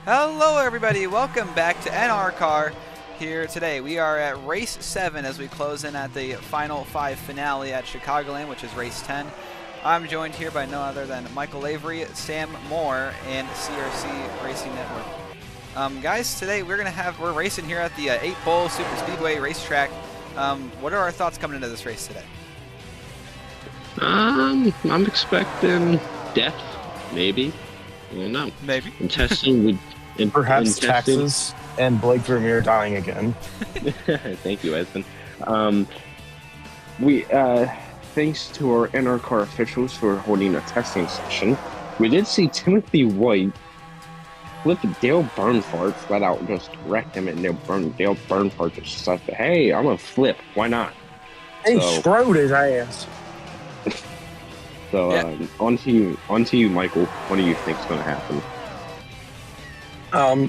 Hello everybody, welcome back to NRCAR here today. We are at race 7 as we close in at the final 5 finale at Chicagoland, which is race 10. I'm joined here by no other than Michael Avery, Sam Moore, and CRC Racing Network. Guys, today we're racing here at the 8 Bowl Super Speedway racetrack. What are our thoughts coming into this race today? I'm expecting death, maybe. I don't know. Maybe. In testing, perhaps taxes and Blake Vermeer dying again. Thank you, Edson. Thanks to our NRCAR officials for holding a testing session, we did see Timothy White flip Dale Bernhardt, flat out just wrecked him, and Dale Bernhardt just said, "Hey, I'm gonna flip. Why not?" He strode his ass. So, on to you, Michael. What do you think is going to happen?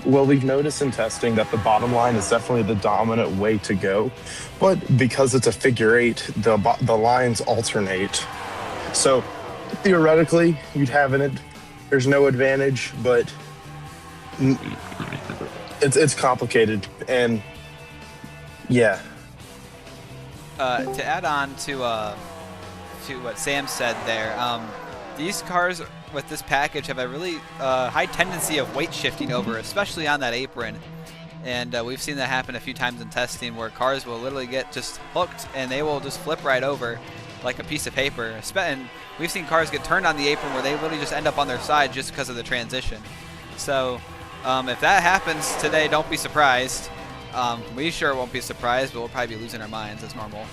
Well, we've noticed in testing that the bottom line is definitely the dominant way to go, but because it's a figure 8, the lines alternate. So theoretically, you'd have there's no advantage, but it's complicated, and yeah. To add on to what Sam said there, these cars with this package have a really high tendency of weight shifting over, especially on that apron. And we've seen that happen a few times in testing where cars will literally get just hooked and they will just flip right over like a piece of paper. And we've seen cars get turned on the apron where they literally just end up on their side just because of the transition. So if that happens today, don't be surprised. We sure won't be surprised, but we'll probably be losing our minds as normal.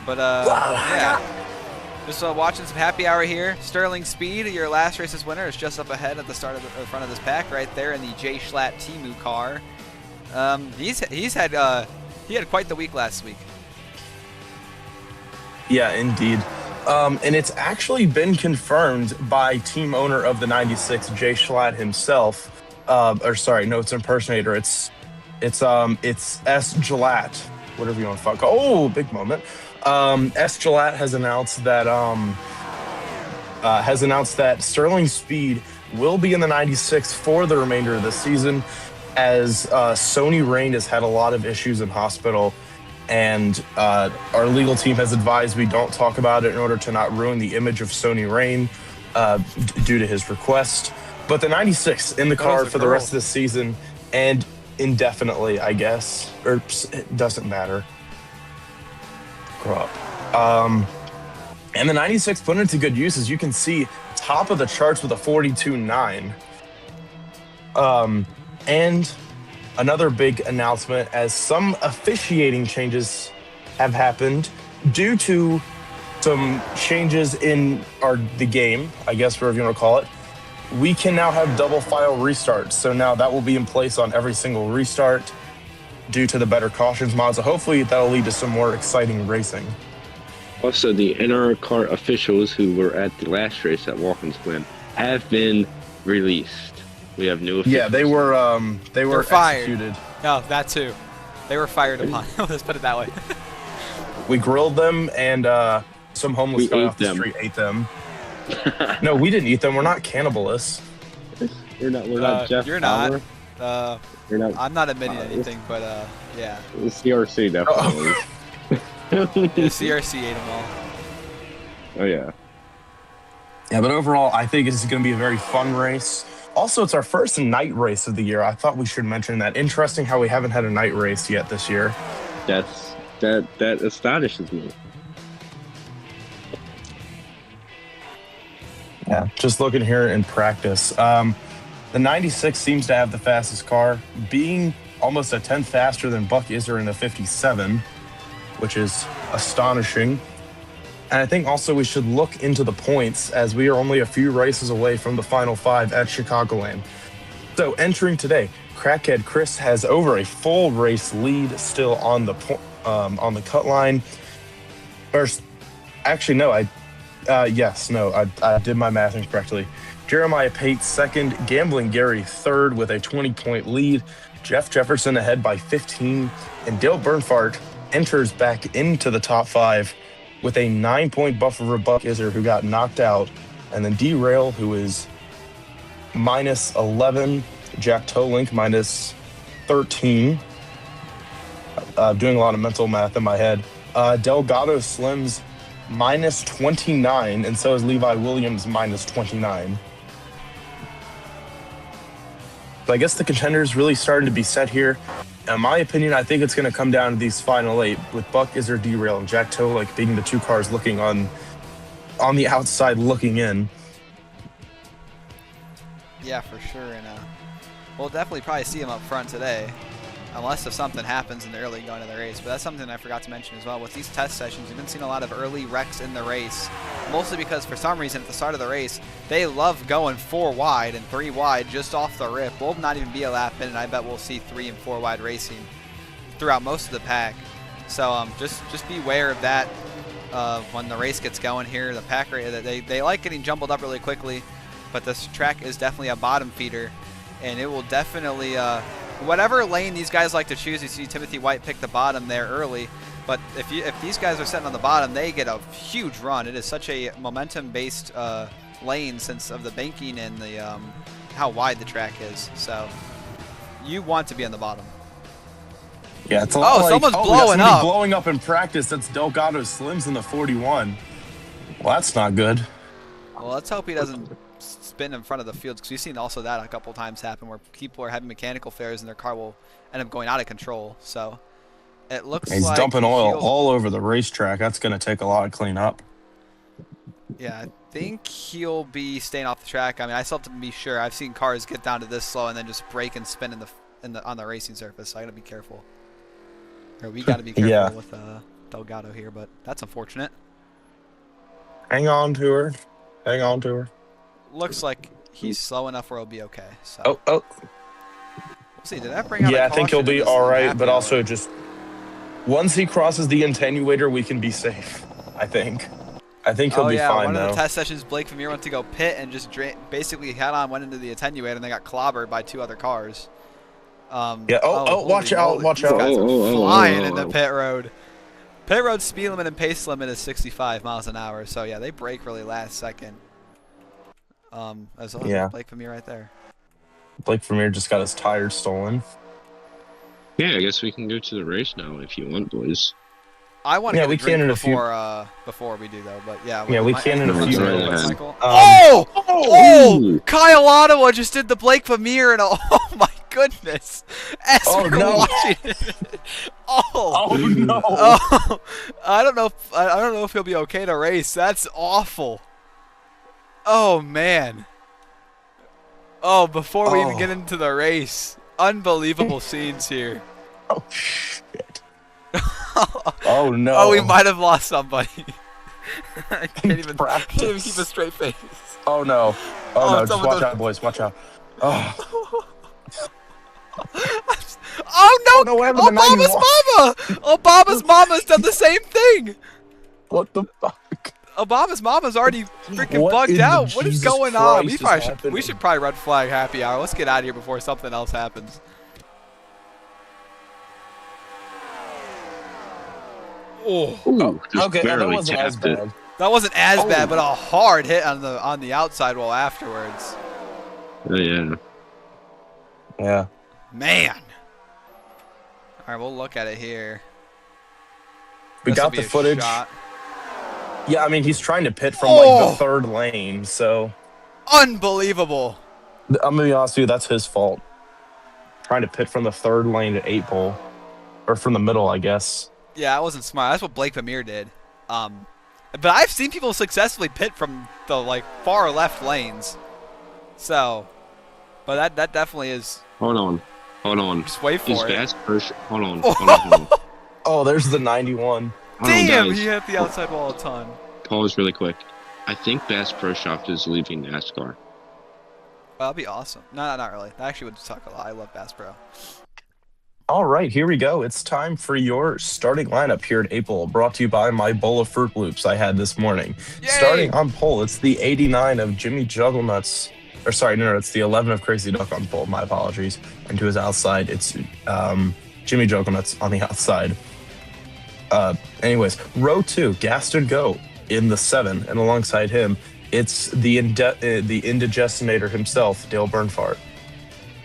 But yeah. Just watching some happy hour here. Sterling Speed, your last race's winner, is just up ahead at the front of this pack, right there in the Jay Schlatt Timu car. He had quite the week last week. Yeah, indeed. And it's actually been confirmed by team owner of the 96, Jay Schlatt himself. It's impersonator. It's S. Gillette, whatever you want to fuck. Oh, big moment. S. Gillette has announced that Sterling Speed will be in the 96 for the remainder of the season, as Sony Rain has had a lot of issues in hospital, and our legal team has advised we don't talk about it in order to not ruin the image of Sony Rain due to his request. But the 96 in the car for the rest of the season and indefinitely, I guess, or it doesn't matter. Grow up. And the 96 put into good use, as you can see, top of the charts with a 42.9. And another big announcement, as some officiating changes have happened due to some changes in the game, I guess, whatever you want to call it. We can now have double file restarts. So now that will be in place on every single restart due to the better cautions mod. So hopefully that'll lead to some more exciting racing. Also, the NRCAR officials who were at the last race at Watkins Glen have been released. We have new officials. Yeah, they were fired. Executed. No, that too. They were fired upon. Let's put it that way. We grilled them, and some homeless guy off the street ate them. No, we didn't eat them. We're not cannibalists. We're not Jeff You're Palmer. not. I'm not admitting anything, but yeah. The CRC definitely. The CRC ate them all. Oh yeah. Yeah, but overall, I think this is going to be a very fun race. Also, it's our first night race of the year. I thought we should mention that. Interesting how we haven't had a night race yet this year. That astonishes me. Yeah, just looking here in practice. The 96 seems to have the fastest car, being almost a tenth faster than Buck Iser in the 57, which is astonishing. And I think also we should look into the points, as we are only a few races away from the final 5 at Chicagoland. So entering today, Crackhead Chris has over a full race lead still on the cut line. Or actually, no, I did my math incorrectly. Jeremiah Pate second, Gambling Gary third with a 20-point lead. Jeff Jefferson ahead by 15, and Dale Bernhardt enters back into the top 5 with a 9-point buffer for Buck Iser, who got knocked out, and then D-Rail, who is minus 11, Jack Tolink minus 13. Doing a lot of mental math in my head. Delgado Slims minus 29, and so is Levi Williams minus 29. So I guess the contenders really starting to be set here. In my opinion, I think it's going to come down to these final 8, with Buck Iser Derail and Jack Tolink being the 2 cars looking on the outside looking in. Yeah, for sure. And we'll definitely probably see him up front today, unless if something happens in the early going of the race. But that's something I forgot to mention as well. With these test sessions, we've been seeing a lot of early wrecks in the race, mostly because for some reason at the start of the race, they love going 4 wide and 3 wide just off the rip. We'll not even be a lap in, and I bet we'll see 3 and 4 wide racing throughout most of the pack. So just beware of that when the race gets going here. The pack rate, they like getting jumbled up really quickly, but this track is definitely a bottom feeder, and it will definitely whatever lane these guys like to choose. You see Timothy White pick the bottom there early, but if these guys are sitting on the bottom, they get a huge run. It is such a momentum-based lane since of the banking and the how wide the track is. So you want to be on the bottom. Yeah, it's all someone's blowing up. Blowing up in practice. That's Delgado Slims in the 41. Well, that's not good. Well, let's hope he doesn't spin in front of the fields, because we've seen also that a couple times happen where people are having mechanical failures and their car will end up going out of control. So it looks He's like dumping oil all over the racetrack. That's going to take a lot of cleanup. Yeah, I think he'll be staying off the track. I mean, I still have to be sure. I've seen cars get down to this slow and then just brake and spin on the racing surface. So I got to be careful. Or we got to be careful with Delgado here, but that's unfortunate. Hang on to her. Hang on to her. Looks like he's slow enough where he'll be okay. So. We'll see. Did that bring out I think he'll be all right, but also just once he crosses the attenuator, we can be safe. I think he'll be fine. One though. of the test sessions, Blake Vermeer went to go pit and just basically went into the attenuator, and they got clobbered by 2 other cars. Watch out! Watch out! Guys are flying in the pit road. Pit road speed limit and pace limit is 65 miles an hour. So yeah, they brake really last second. Blake Vermeer right there. Blake Vermeer just got his tires stolen. Yeah, I guess we can go to the race now if you want, boys. I want to get a drink before we do though, but yeah. We can in a few minutes. Kyle Ottawa just did the Blake Vermeer, and oh my goodness! Watching it. No! I don't know if he'll be okay to race. That's awful. Oh man. Before we even get into the race, unbelievable scenes here. Oh shit. Oh no. We might have lost somebody. I can't even keep a straight face. Oh no. Oh no, just watch out, boys. Watch out. Oh. Oh no! Obama's mama's done the same thing. What the fuck? Obama's mama's already freaking bugged out. What is going on? We should probably red flag happy hour. Let's get out of here before something else happens. Okay, that wasn't as bad. That wasn't as bad, but a hard hit on the outside wall afterwards. Oh yeah. Yeah. Man. All right, we'll look at it here. We got the footage. Shot. Yeah, I mean, he's trying to pit from like the 3rd lane, so. Unbelievable. I'm gonna be honest with you, that's his fault. Trying to pit from the 3rd lane at 8 pole, or from the middle, I guess. Yeah, that wasn't smart. That's what Blake Vermeer did. But I've seen people successfully pit from the far left lanes. So, but that definitely is. Hold on. Just wait for it. Hold on. Oh, there's the 91. Damn, he hit the outside wall a ton. Pause really quick. I think Bass Pro Shop is leaving NASCAR. Well, that'd be awesome. No, not really. That actually would suck a lot. I love Bass Pro. All right, here we go. It's time for your starting lineup here at April, brought to you by my bowl of Fruit Loops I had this morning. Yay! Starting on pole, it's the 89 of Jimmy Jugglenuts. Or sorry, no, it's the 11 of Crazy Duck on pole. My apologies. And to his outside, it's Jimmy Jugglenuts on the outside. Anyways, row 2, Gaston Go in the 7, and alongside him, it's the indigestinator himself, Dale Bernhardt.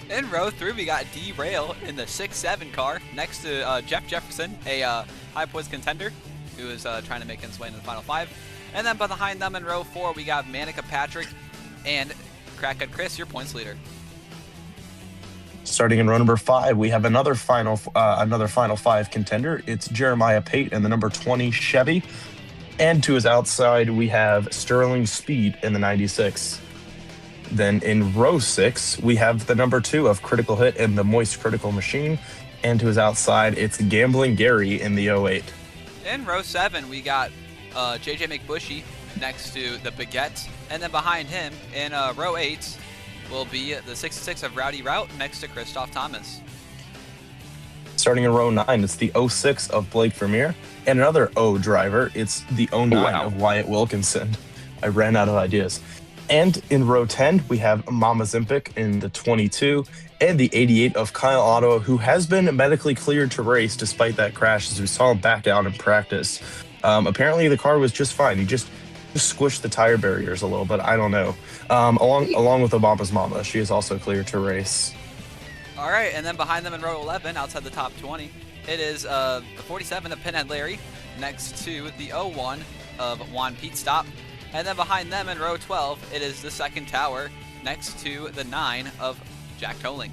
In row 3, we got Derail in the 6-7 car next to Jeff Jefferson, a high points contender who is trying to make his way into the final 5. And then behind them in row 4, we got Manica Patrick and Crackhead Chris, your points leader. Starting in row number 5, we have another final 5 contender. It's Jeremiah Pate in the number 20 Chevy. And to his outside, we have Sterling Speed in the 96. Then in row 6, we have the number 2 of Critical Hit in the Moist Critical Machine. And to his outside, it's Gambling Gary in the 08. In row 7, we got JJ McBushy next to the Baguette. And then behind him in row 8 will be the 66 of Rowdy Route next to Christoph Thomas. Starting in row 9, it's the 06 of Blake Vermeer. And another O driver, it's the 09 of Wyatt Wilkinson. I ran out of ideas. And in row 10, we have Mama Zimpic in the 22 and the 88 of Kyle Ottawa, who has been medically cleared to race despite that crash, as we saw him back out in practice. Apparently, the car was just fine. He just squished the tire barriers a little bit. I don't know. Along with Obama's mama, she is also cleared to race. All right, and then behind them in row 11, outside the top 20, it is the 47 of Pinhead Larry next to the 01 of Juan Pete Stop. And then behind them in row 12, it is the second tower next to the 9 of Jack Toling.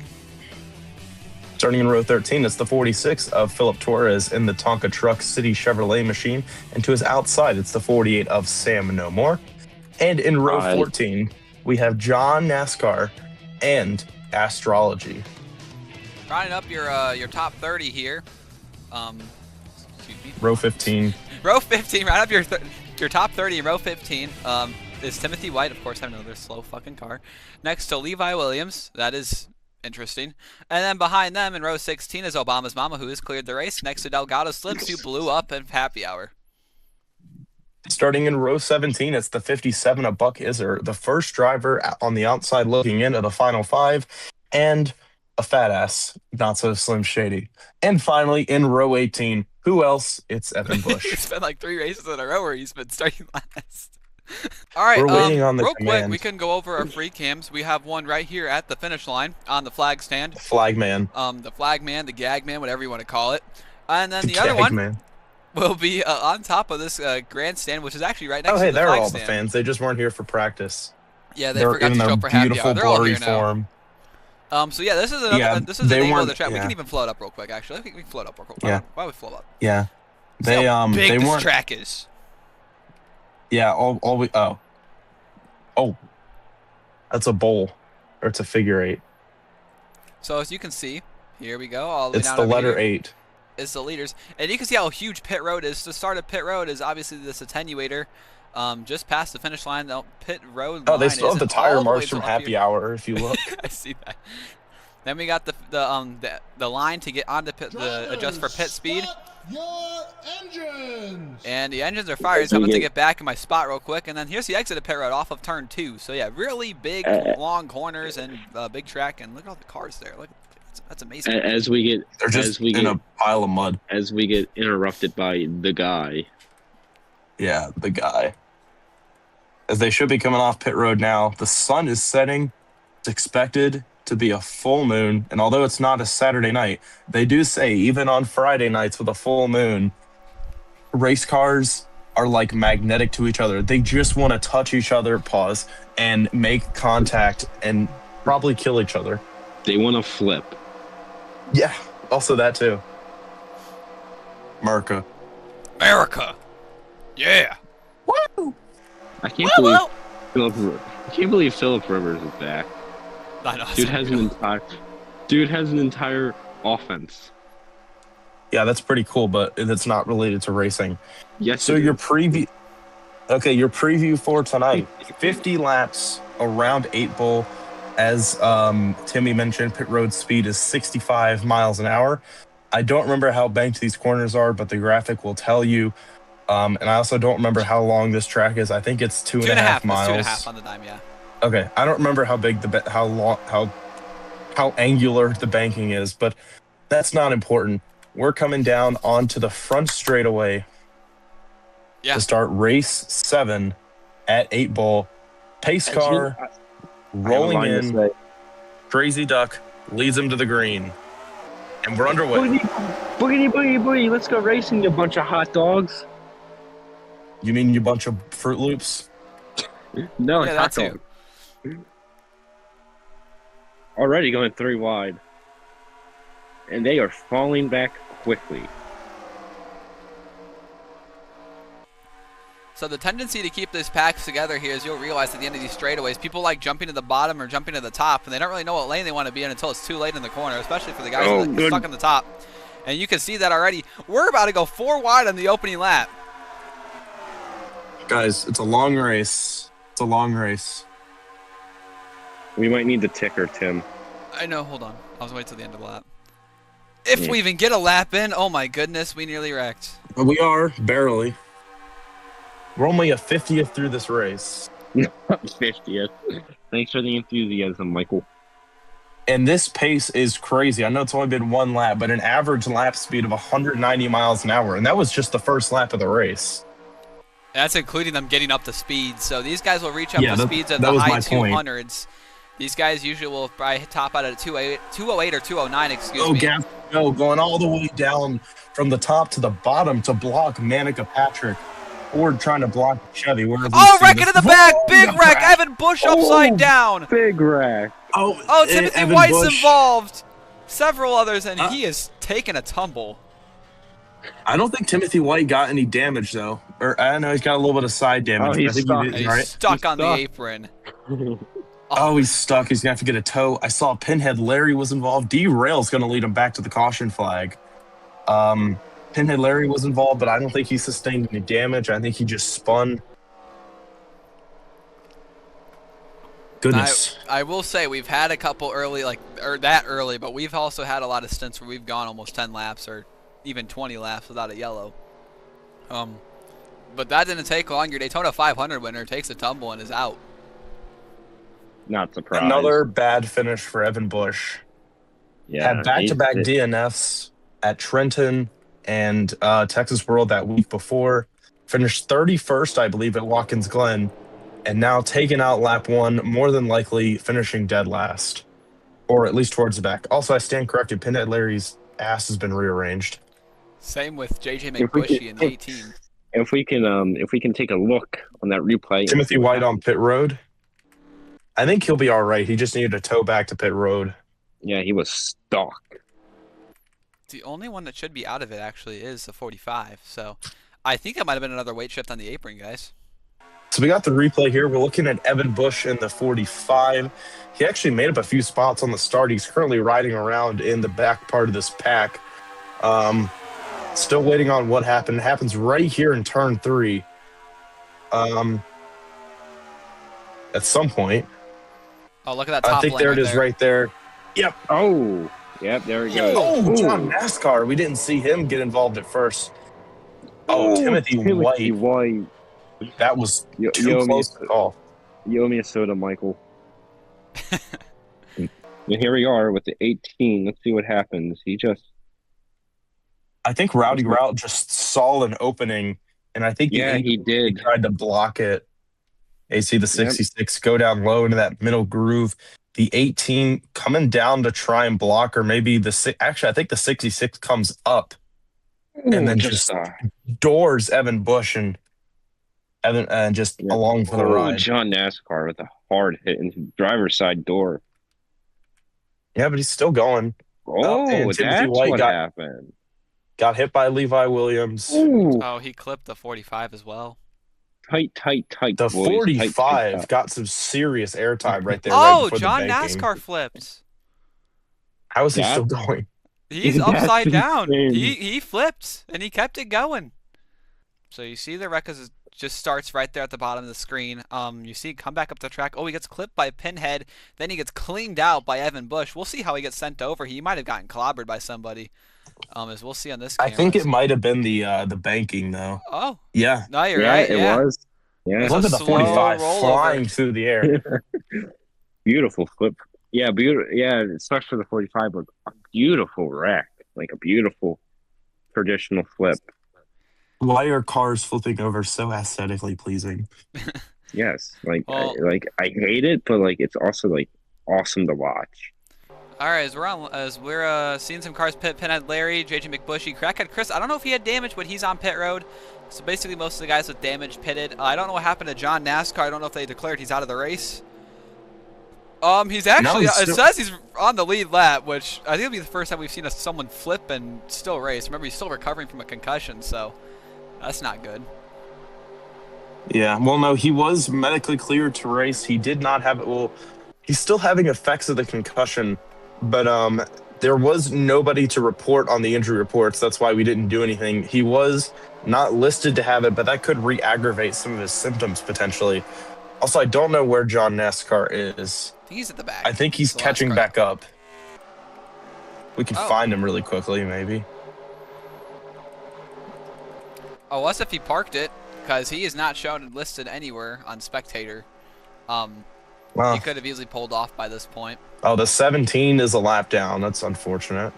Starting in row 13, it's the 46 of Philip Torres in the Tonka Truck City Chevrolet machine. And to his outside, it's the 48 of Sam No More. And in row 14, we have John NASCAR and Astrology. Rounding up your top 30 here. Excuse me. Row 15. Row 15, round up your top 30 in row 15 is Timothy White, of course, having another slow fucking car. Next to Levi Williams, that is interesting. And then behind them in row 16 is Obama's mama, who has cleared the race, next to Delgado Slims, who blew up in happy hour. Starting in row 17, it's the 57 of Buck Iser, the first driver on the outside looking into the final 5, and a fat ass, not so Slim Shady. And finally, in row 18, who else? It's Evan Bush. It's been like 3 races in a row where he's been starting last. All right, we're waiting on the real command. quick, we can go over our free cams. We have one right here at the finish line on the flag stand. Flag man. The flag man, the gag man, whatever you want to call it. And then the other one will be on top of this grandstand, which is actually right next to the flag stand. Oh, hey, they're all the fans. They just weren't here for practice. Yeah, they forgot to show up for happy hour. They're all here now. So yeah, this is an angle of the track. We can even float up real quick. Actually, I think we can float up real quick. Why don't we float up? Yeah, See how big this track is. Yeah, that's a bowl, or it's a figure 8. So as you can see, here we go. All the way it's down the letter here 8. It's the leaders, and you can see how huge pit road is. The start of pit road is obviously this attenuator. Just past the finish line, the pit road. Oh, they still have the tire marks from happy hour. If you look, I see that. Then we got the line to get on the adjust for pit speed. Your engines. And the engines are fired. So I'm going to get back in my spot real quick. And then here's the exit of pit road off of turn 2. So yeah, really big, long corners and big track. And look at all the cars there. Look, that's amazing. As we get, they're just in a pile of mud. As we get interrupted by the guy. Yeah, the guy. As they should be coming off pit road now. The sun is setting. It's expected to be a full moon, and although it's not a Saturday night, they do say even on Friday nights with a full moon, race cars are like magnetic to each other. They just want to touch each other, and make contact and probably kill each other. They want to flip. Yeah, also that too. America. Yeah. Woo! I can't believe Philip Rivers is back. I know, dude has an entire offense. Yeah, that's pretty cool, but it's not related to racing. Yes. So your preview for tonight: 50 laps around 8 Bull. As Timmy mentioned, pit road speed is 65 miles an hour. I don't remember how banked these corners are, but the graphic will tell you. And I also don't remember how long this track is. I think it's 2.5 miles. It's 2.5 on the dime, yeah. Okay, I don't remember how big how angular the banking is, but that's not important. We're coming down onto the front straightaway to start race 7 at 8 Bull. Pace car rolling in. Crazy Duck leads him to the green. And we're underway. Boogity, boogity, boogie. Let's go racing, you bunch of hot dogs. You mean you bunch of Fruit Loops? No, Yeah, hot that too. dog. Already going 3 wide. And they are falling back quickly. So the tendency to keep this pack together here is you'll realize at the end of these straightaways, people like jumping to the bottom or jumping to the top, and they don't really know what lane they want to be in until it's too late in the corner, especially for the guys that are stuck in the top. And you can see that already. We're about to go 4 wide on the opening lap. Guys, it's a long race. It's a long race. We might need the ticker, Tim. I know, hold on. I was waiting till the end of the lap. If we even get a lap in, oh my goodness, we nearly wrecked. We are, barely. We're only a 50th through this race. 50th. Thanks for the enthusiasm, Michael. And this pace is crazy. I know it's only been 1 lap, but an average lap speed of 190 miles an hour. And that was just the first lap of the race. That's including them getting up to speed. So these guys will reach up to speeds of that the was high my point. 200s. These guys usually will probably top out at 208 or 209, excuse me. Gas, no, going all the way down from the top to the bottom to block Manica Patrick. Ford trying to block Chevy. Oh, wrecking in the back! Big wreck! Evan Bush upside down! Big wreck. Oh, Timothy Evan White's Bush. Involved! Several others, and he is taking a tumble. I don't think Timothy White got any damage, though. Or I don't know, he's got a little bit of side damage. Oh, he's I think stuck. He did, He's right? stuck on the apron. Oh, he's stuck. He's going to have to get a tow. I saw Pinhead Larry was involved. D-Rail's going to lead him back to the caution flag. Pinhead Larry was involved, but I don't think he sustained any damage. I think he just spun. Goodness. I will say we've had a couple early, that early, but we've also had a lot of stints where we've gone almost 10 laps or even 20 laps without a yellow. But that didn't take long. Your Daytona 500 winner takes a tumble and is out. Not surprised. Another bad finish for Evan Bush. Yeah, Had back-to-back DNFs at Trenton and Texas World that week before. Finished 31st, I believe, at Watkins Glen. And now taking out lap 1, more than likely finishing dead last. Or at least towards the back. Also, I stand corrected. Pinhead Larry's ass has been rearranged. Same with JJ McBushy in the 18. If we can take a look on that replay. Timothy White on pit road. I think he'll be all right. He just needed to tow back to pit road. Yeah, he was stuck. The only one that should be out of it actually is the 45. So I think it might have been another weight shift on the apron, guys. So we got the replay here. We're looking at Evan Bush in the 45. He actually made up a few spots on the start. He's currently riding around in the back part of this pack. Still waiting on what happened. It happens right here in turn 3. At some point. Oh, look at that top I think lane there it is right there. Yep. Oh, yep, there he goes. Oh, John NASCAR. We didn't see him get involved at first. Oh, Timothy White. That was too close to call. You owe me a soda, Michael. And here we are with the 18. Let's see what happens. I think Rowdy Route just saw an opening, and I think he did. He tried to block it. You see the 66 go down low into that middle groove. The 18 coming down to try and block, or maybe actually, I think the 66 comes up and then just doors Evan Bush and just along for the ride. John NASCAR with a hard hit into the driver's side door. Yeah, but he's still going. Oh, that's what happened. Got hit by Levi Williams. Ooh. Oh, he clipped the 45 as well. Tight. The boys. 45 tight. got some serious airtime right there. Oh, right John the NASCAR flipped. How is he still going? He's upside down. insane. He flipped, and he kept it going. So you see the wreck just starts right there at the bottom of the screen. You see come back up the track. Oh, he gets clipped by Pinhead. Then he gets cleaned out by Evan Bush. We'll see how he gets sent over. He might have gotten clobbered by somebody. As we'll see on this camera. I think it might have been the banking, though. Oh. Yeah. No, you're right. It was. Yeah. Look at the 45 rollover. flying through the air. Beautiful flip. Yeah, it sucks for the 45, but a beautiful wreck. Like a beautiful traditional flip. Why are cars flipping over so aesthetically pleasing? Yes. Well, I hate it, but it's also awesome to watch. All right, as we're seeing some cars pit, Pinhead Larry, JJ McBushy, Crackhead Chris. I don't know if he had damage, but he's on pit road. So basically, most of the guys with damage pitted. I don't know what happened to John NASCAR. I don't know if they declared he's out of the race. He's actually. It says he's on the lead lap, which I think it'll be the first time we've seen someone flip and still race. Remember, he's still recovering from a concussion, so that's not good. Yeah, well, no, he was medically cleared to race. He did not have it. Well, he's still having effects of the concussion, but there was nobody to report on the injury reports. That's why we didn't do anything. He was not listed to have it, but that could re-aggravate some of his symptoms potentially. Also, I don't know where John NASCAR is. I think he's at the back. I think he's catching back up. We could find him really quickly, maybe. Oh, unless if he parked it, because he is not shown and listed anywhere on Spectator. He could have easily pulled off by this point. Oh, the 17 is a lap down. That's unfortunate.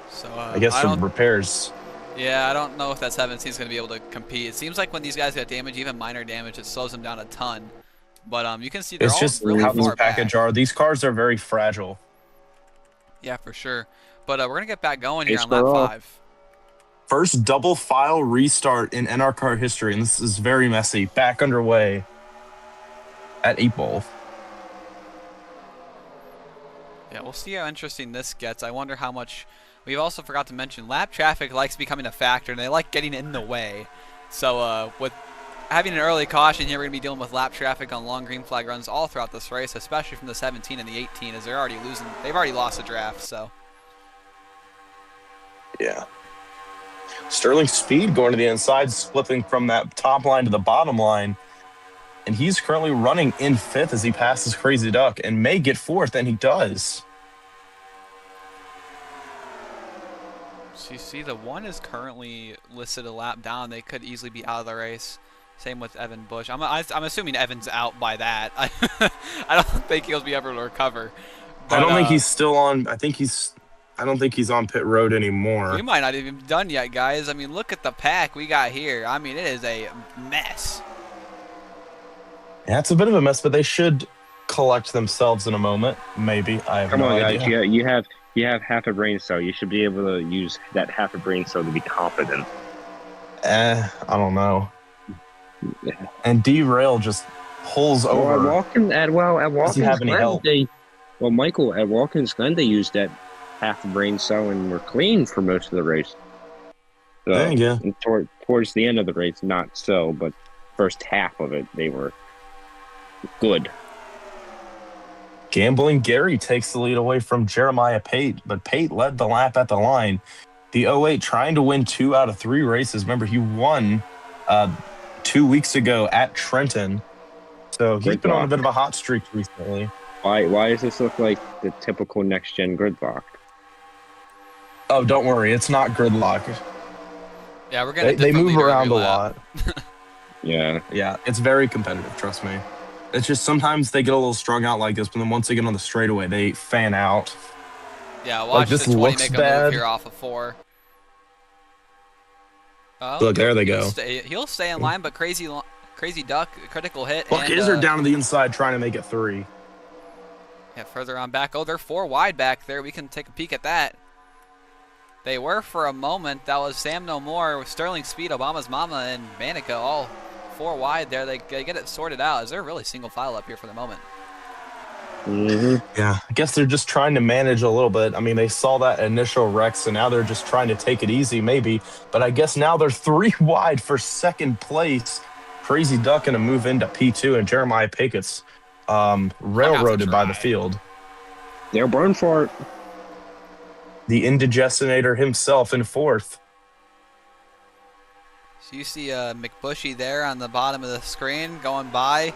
So I guess some repairs. Yeah, I don't know if that 17 is going to be able to compete. It seems like when these guys get damage, even minor damage, it slows them down a ton. But you can see they're all just really how this far package back. are. These cars are very fragile. Yeah, for sure. But we're going to get back going here on lap 5. First double file restart in NRCAR history, and this is very messy. Back underway at 8 Ball. Yeah, we'll see how interesting this gets. I wonder how much. We've also forgot to mention lap traffic likes becoming a factor, and they like getting in the way. So with having an early caution here, we're going to be dealing with lap traffic on long green flag runs all throughout this race, especially from the 17 and the 18, as they're already losing. They've already lost a draft. So yeah. Sterling Speed going to the inside, slipping from that top line to the bottom line. And he's currently running in 5th as he passes Crazy Duck and may get 4th, and he does. So you see the 1 is currently listed a lap down. They could easily be out of the race. Same with Evan Bush. I'm assuming Evan's out by that. I don't think he'll be able to recover. But, I don't think he's still on. I don't think he's on pit road anymore. We might not even be done yet, guys. I mean, look at the pack we got here. I mean, it is a mess. Yeah, it's a bit of a mess, but they should collect themselves in a moment. Maybe. I have no idea. Come on, guys. You have half a brain cell. You should be able to use that half a brain cell to be confident. I don't know. Yeah. And Derail just pulls over. At Watkins have any help? Michael, at Watkins Glen, they used that half a brain cell and were clean for most of the race. So, there you go. Towards the end of the race, not so, but first half of it, they were good. Gambling Gary takes the lead away from Jeremiah Pate, but Pate led the lap at the line. The 08 trying to win 2 out of 3 races. Remember, he won 2 weeks ago at Trenton. So he's been on a bit of a hot streak recently. Why does this look like the typical next-gen gridlock? Oh, don't worry. It's not gridlock. Yeah, we're going to They move around a lot. Yeah. Yeah, it's very competitive, trust me. It's just sometimes they get a little strung out like this, but then once they get on the straightaway, they fan out. Yeah, watch this the 20 looks make a bad. move here off of 4. Look, there they go. He'll stay in line, but Crazy Duck, critical hit. Buck Izzard down to the inside trying to make it 3. Yeah, further on back. Oh, they're 4 wide back there. We can take a peek at that. They were for a moment. That was Sam No More with Sterling Speed, Obama's Mama, and Manica all 4 wide there. They get it sorted out. Is there really single file up here for the moment? Mm-hmm. Yeah, I guess they're just trying to manage a little bit. I mean, they saw that initial wreck, so now they're just trying to take it easy, maybe. But I guess now they're 3 wide for second place. Crazy Duck going to move into P2, and Jeremiah Pickett's railroaded by the field. They'll burn for it. The Indigestinator himself in 4th. So you see McBushy there on the bottom of the screen going by.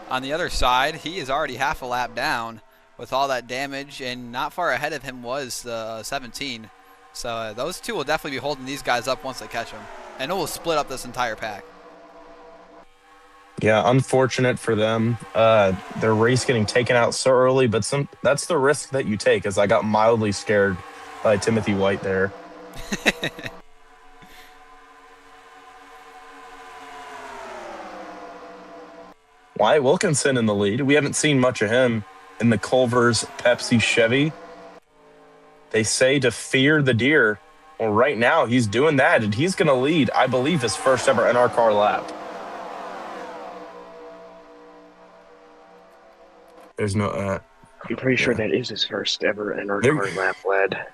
On the other side, he is already half a lap down with all that damage, and not far ahead of him was the 17. So those two will definitely be holding these guys up once they catch them, and it will split up this entire pack. Yeah, unfortunate for them. Their race getting taken out so early, but that's the risk that you take, as I got mildly scared by Timothy White there. Wyatt Wilkinson in the lead. We haven't seen much of him. in the Culver's Pepsi Chevy. They say to fear the deer. Well, right now he's doing that, and he's going to lead, I believe, his first ever NRCAR lap. There's no. I'm pretty sure that is his first ever NRCAR lap, lad.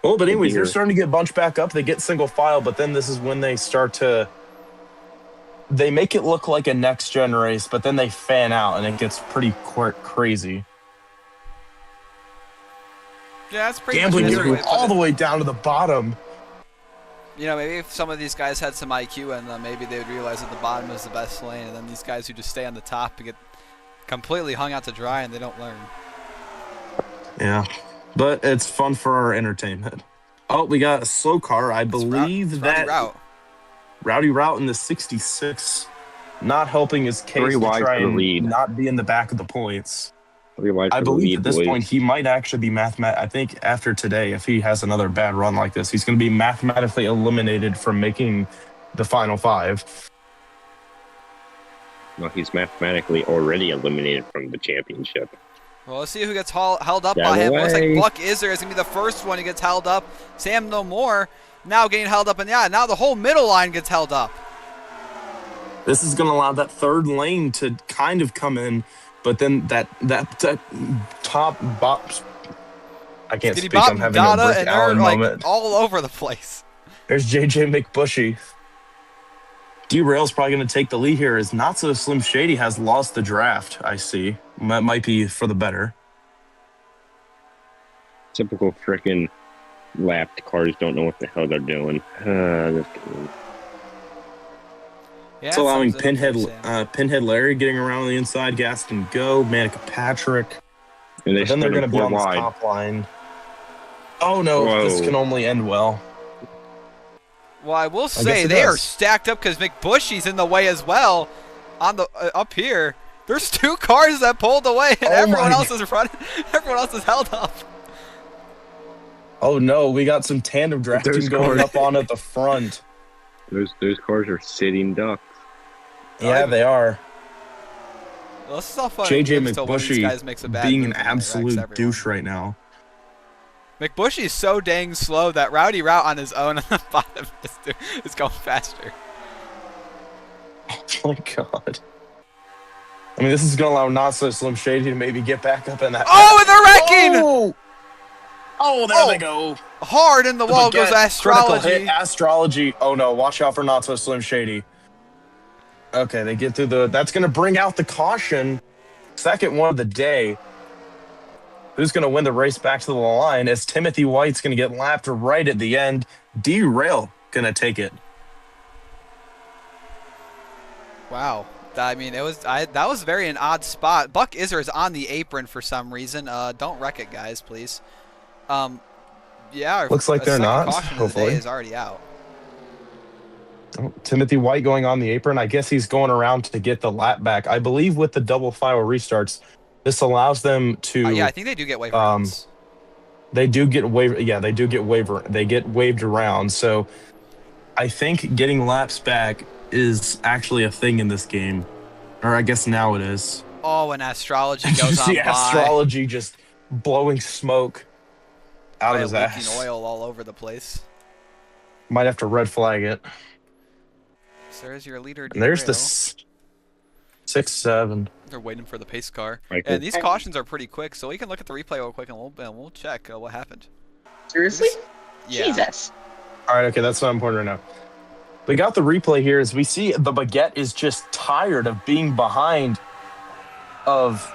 Well, but anyways, they're starting to get bunched back up. They get single file, but then this is when they start to. They make it look like a next gen race, but then they fan out, and it gets pretty crazy. Yeah, that's pretty Gambling much all the way down to the bottom. You know, maybe if some of these guys had some IQ and maybe they would realize that the bottom is the best lane, and then these guys who just stay on the top get completely hung out to dry and they don't learn. Yeah, but it's fun for our entertainment. Oh, we got a slow car. I believe that Rowdy Route in the 66, not helping his case to try and not be in the back of the points. I believe at this point he might actually be I think after today, if he has another bad run like this, he's going to be mathematically eliminated from making the final 5. No, he's mathematically already eliminated from the championship. Well, let's see who gets held up by him. It looks like Buck Iser is going to be the first one who gets held up. Sam No More now getting held up, and now the whole middle line gets held up. This is going to allow that third lane to kind of come in. But then that top box, I can't speak. I'm having a Brick Allen moment. All over the place. There's JJ McBushy. Derail's probably going to take the lead here. As Not So Slim Shady has lost the draft. I see. That might be for the better. Typical frickin' lapped cars don't know what the hell they're doing. Yeah, it's allowing Pinhead Larry getting around on the inside, Gaston Go, Manica Patrick. And then they're going to be on the top line. Oh no, this can only end well. Well, I will say they are stacked up because McBushy's in the way as well. On the up here, there's 2 cars that pulled away, and everyone else is running. Everyone else is held up. Oh no, we got some tandem drafting going up on at the front. Those cars are sitting ducks. Yeah, they are. Well, this is all fun. JJ McBushy being an absolute douche right now. McBushy is so dang slow that Rowdy Route on his own on the bottom is going faster. Oh my god. I mean, this is going to allow Not So Slim Shady to maybe get back up in that. Oh, and they're wrecking! Oh, there they go. Hard in the wall goes Astrology. Hit Astrology. Oh no, watch out for Not So Slim Shady. Okay, they get through that's going to bring out the caution. Second one of the day. Who's going to win the race back to the line as Timothy White's going to get lapped right at the end. Derail going to take it. Wow. I mean, that was very an odd spot. Buck Iser is on the apron for some reason. Don't wreck it, guys, please. Yeah. Looks like they're not. Hopefully, is already out. Oh, Timothy White going on the apron. I guess he's going around to get the lap back. I believe with the double file restarts, this allows them to. Yeah, I think they do get waiver. They do get waiver. Yeah, they do get waiver. They get waved around. So, I think getting laps back is actually a thing in this game, or I guess now it is. Oh, and Astrology goes on by. Astrology just blowing smoke out of his ass. Leaking oil all over the place. Might have to red flag it. So there's your leader. And there's the 6-7. They're waiting for the pace car. And these cautions are pretty quick, so we can look at the replay real quick and we'll check what happened. Seriously? Yeah. Jesus. All right, okay, that's not important right now. We got the replay here as we see the Baguette is just tired of being behind of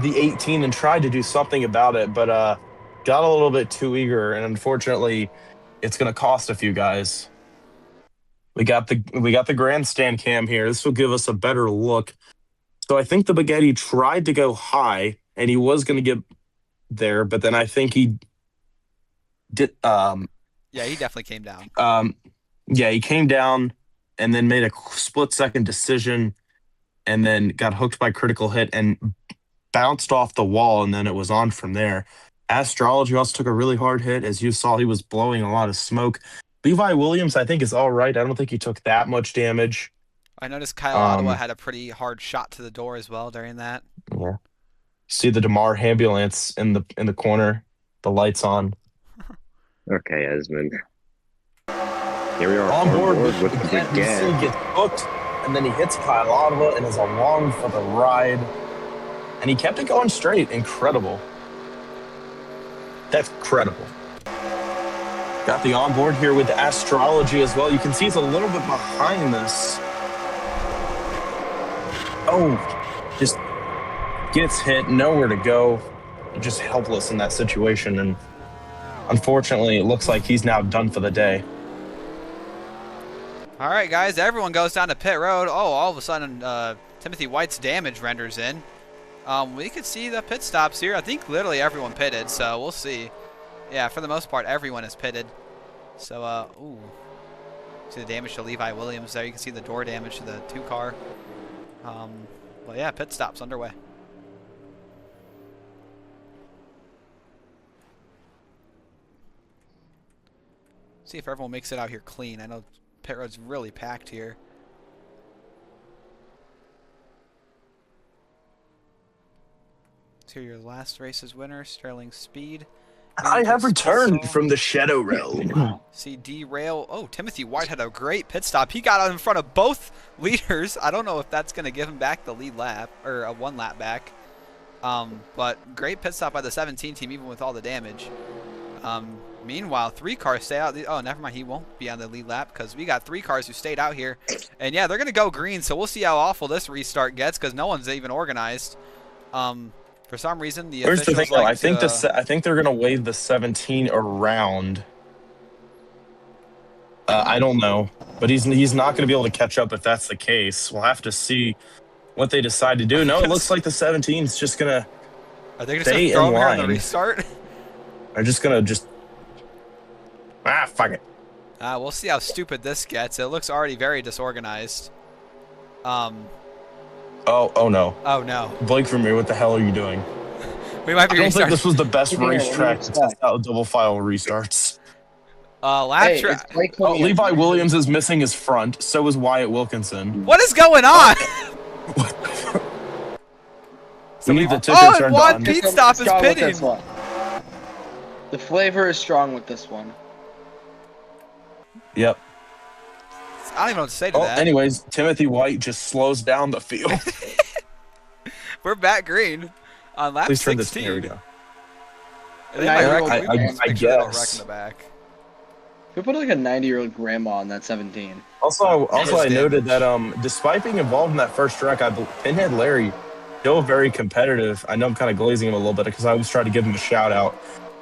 the 18 and tried to do something about it, but got a little bit too eager, and unfortunately, it's going to cost a few guys. We got the grandstand cam here. This will give us a better look. So I think the Baguette tried to go high, and he was going to get there, but then I think he did. Yeah, he definitely came down. Yeah, he came down and then made a split-second decision, and then got hooked by critical hit and bounced off the wall, and then it was on from there. Astrology also took a really hard hit. As you saw, he was blowing a lot of smoke. Levi Williams, I think, is all right. I don't think he took that much damage. I noticed Kyle Ottawa had a pretty hard shot to the door as well during that. Yeah. See the DeMar ambulance in the corner, the lights on. Okay, Esmond. Here we are On board with the again, big you see he gap. gets hooked, and then he hits Kyle Ottawa and is along for the ride. And he kept it going straight. Incredible. That's credible. Got the onboard here with the astrology as well. You can see he's a little bit behind this. Oh, just gets hit, nowhere to go. Just helpless in that situation. And unfortunately, it looks like he's now done for the day. All right, guys, everyone goes down to pit road. Oh, all of a sudden, Timothy White's damage renders in. We could see the pit stops here. I think literally everyone pitted, so we'll see. Yeah, for the most part, everyone is pitted. So, ooh. See the damage to Levi Williams there. You can see the door damage to the 2 car. Well, yeah, pit stops underway. See if everyone makes it out here clean. I know pit road's really packed here. So your last race's winner, Sterling Speed. I have returned from the Shadow Realm. See derail. Oh, Timothy White had a great pit stop. He got out in front of both leaders. I don't know if that's going to give him back the lead lap or a 1 lap back. But great pit stop by the 17 team, even with all the damage. Meanwhile, 3 cars stay out. Oh, never mind. He won't be on the lead lap because we got 3 cars who stayed out here. And yeah, they're going to go green. So we'll see how awful this restart gets because no one's even organized. For some reason, the Here's the thing, though. like I think they're gonna wave the 17 around. I don't know, but he's not gonna be able to catch up if that's the case. We'll have to see what they decide to do. No, it looks like the 17's just gonna. Are they gonna throw him here on the restart? They're just gonna fuck it. We'll see how stupid this gets. It looks already very disorganized. Oh no. Oh no. Blake Vermeer, what the hell are you doing? We might be I don't think restarting. this was the best racetrack to test out double file restarts. Levi Williams is missing his front. So is Wyatt Wilkinson. What is going on? We need the ticker turned on. Pete Stop is pitting. The flavor is strong with this one. Yep. I don't even know what to say to that. Anyways, Timothy White just slows down the field. We're back green on lap 16. This. There we go. I guess. In the back. We put like a 90-year-old grandma on that 17. Also, I noted that despite being involved in that first wreck, Pinhead Larry, still very competitive. I know I'm kind of glazing him a little bit because I always try to give him a shout out.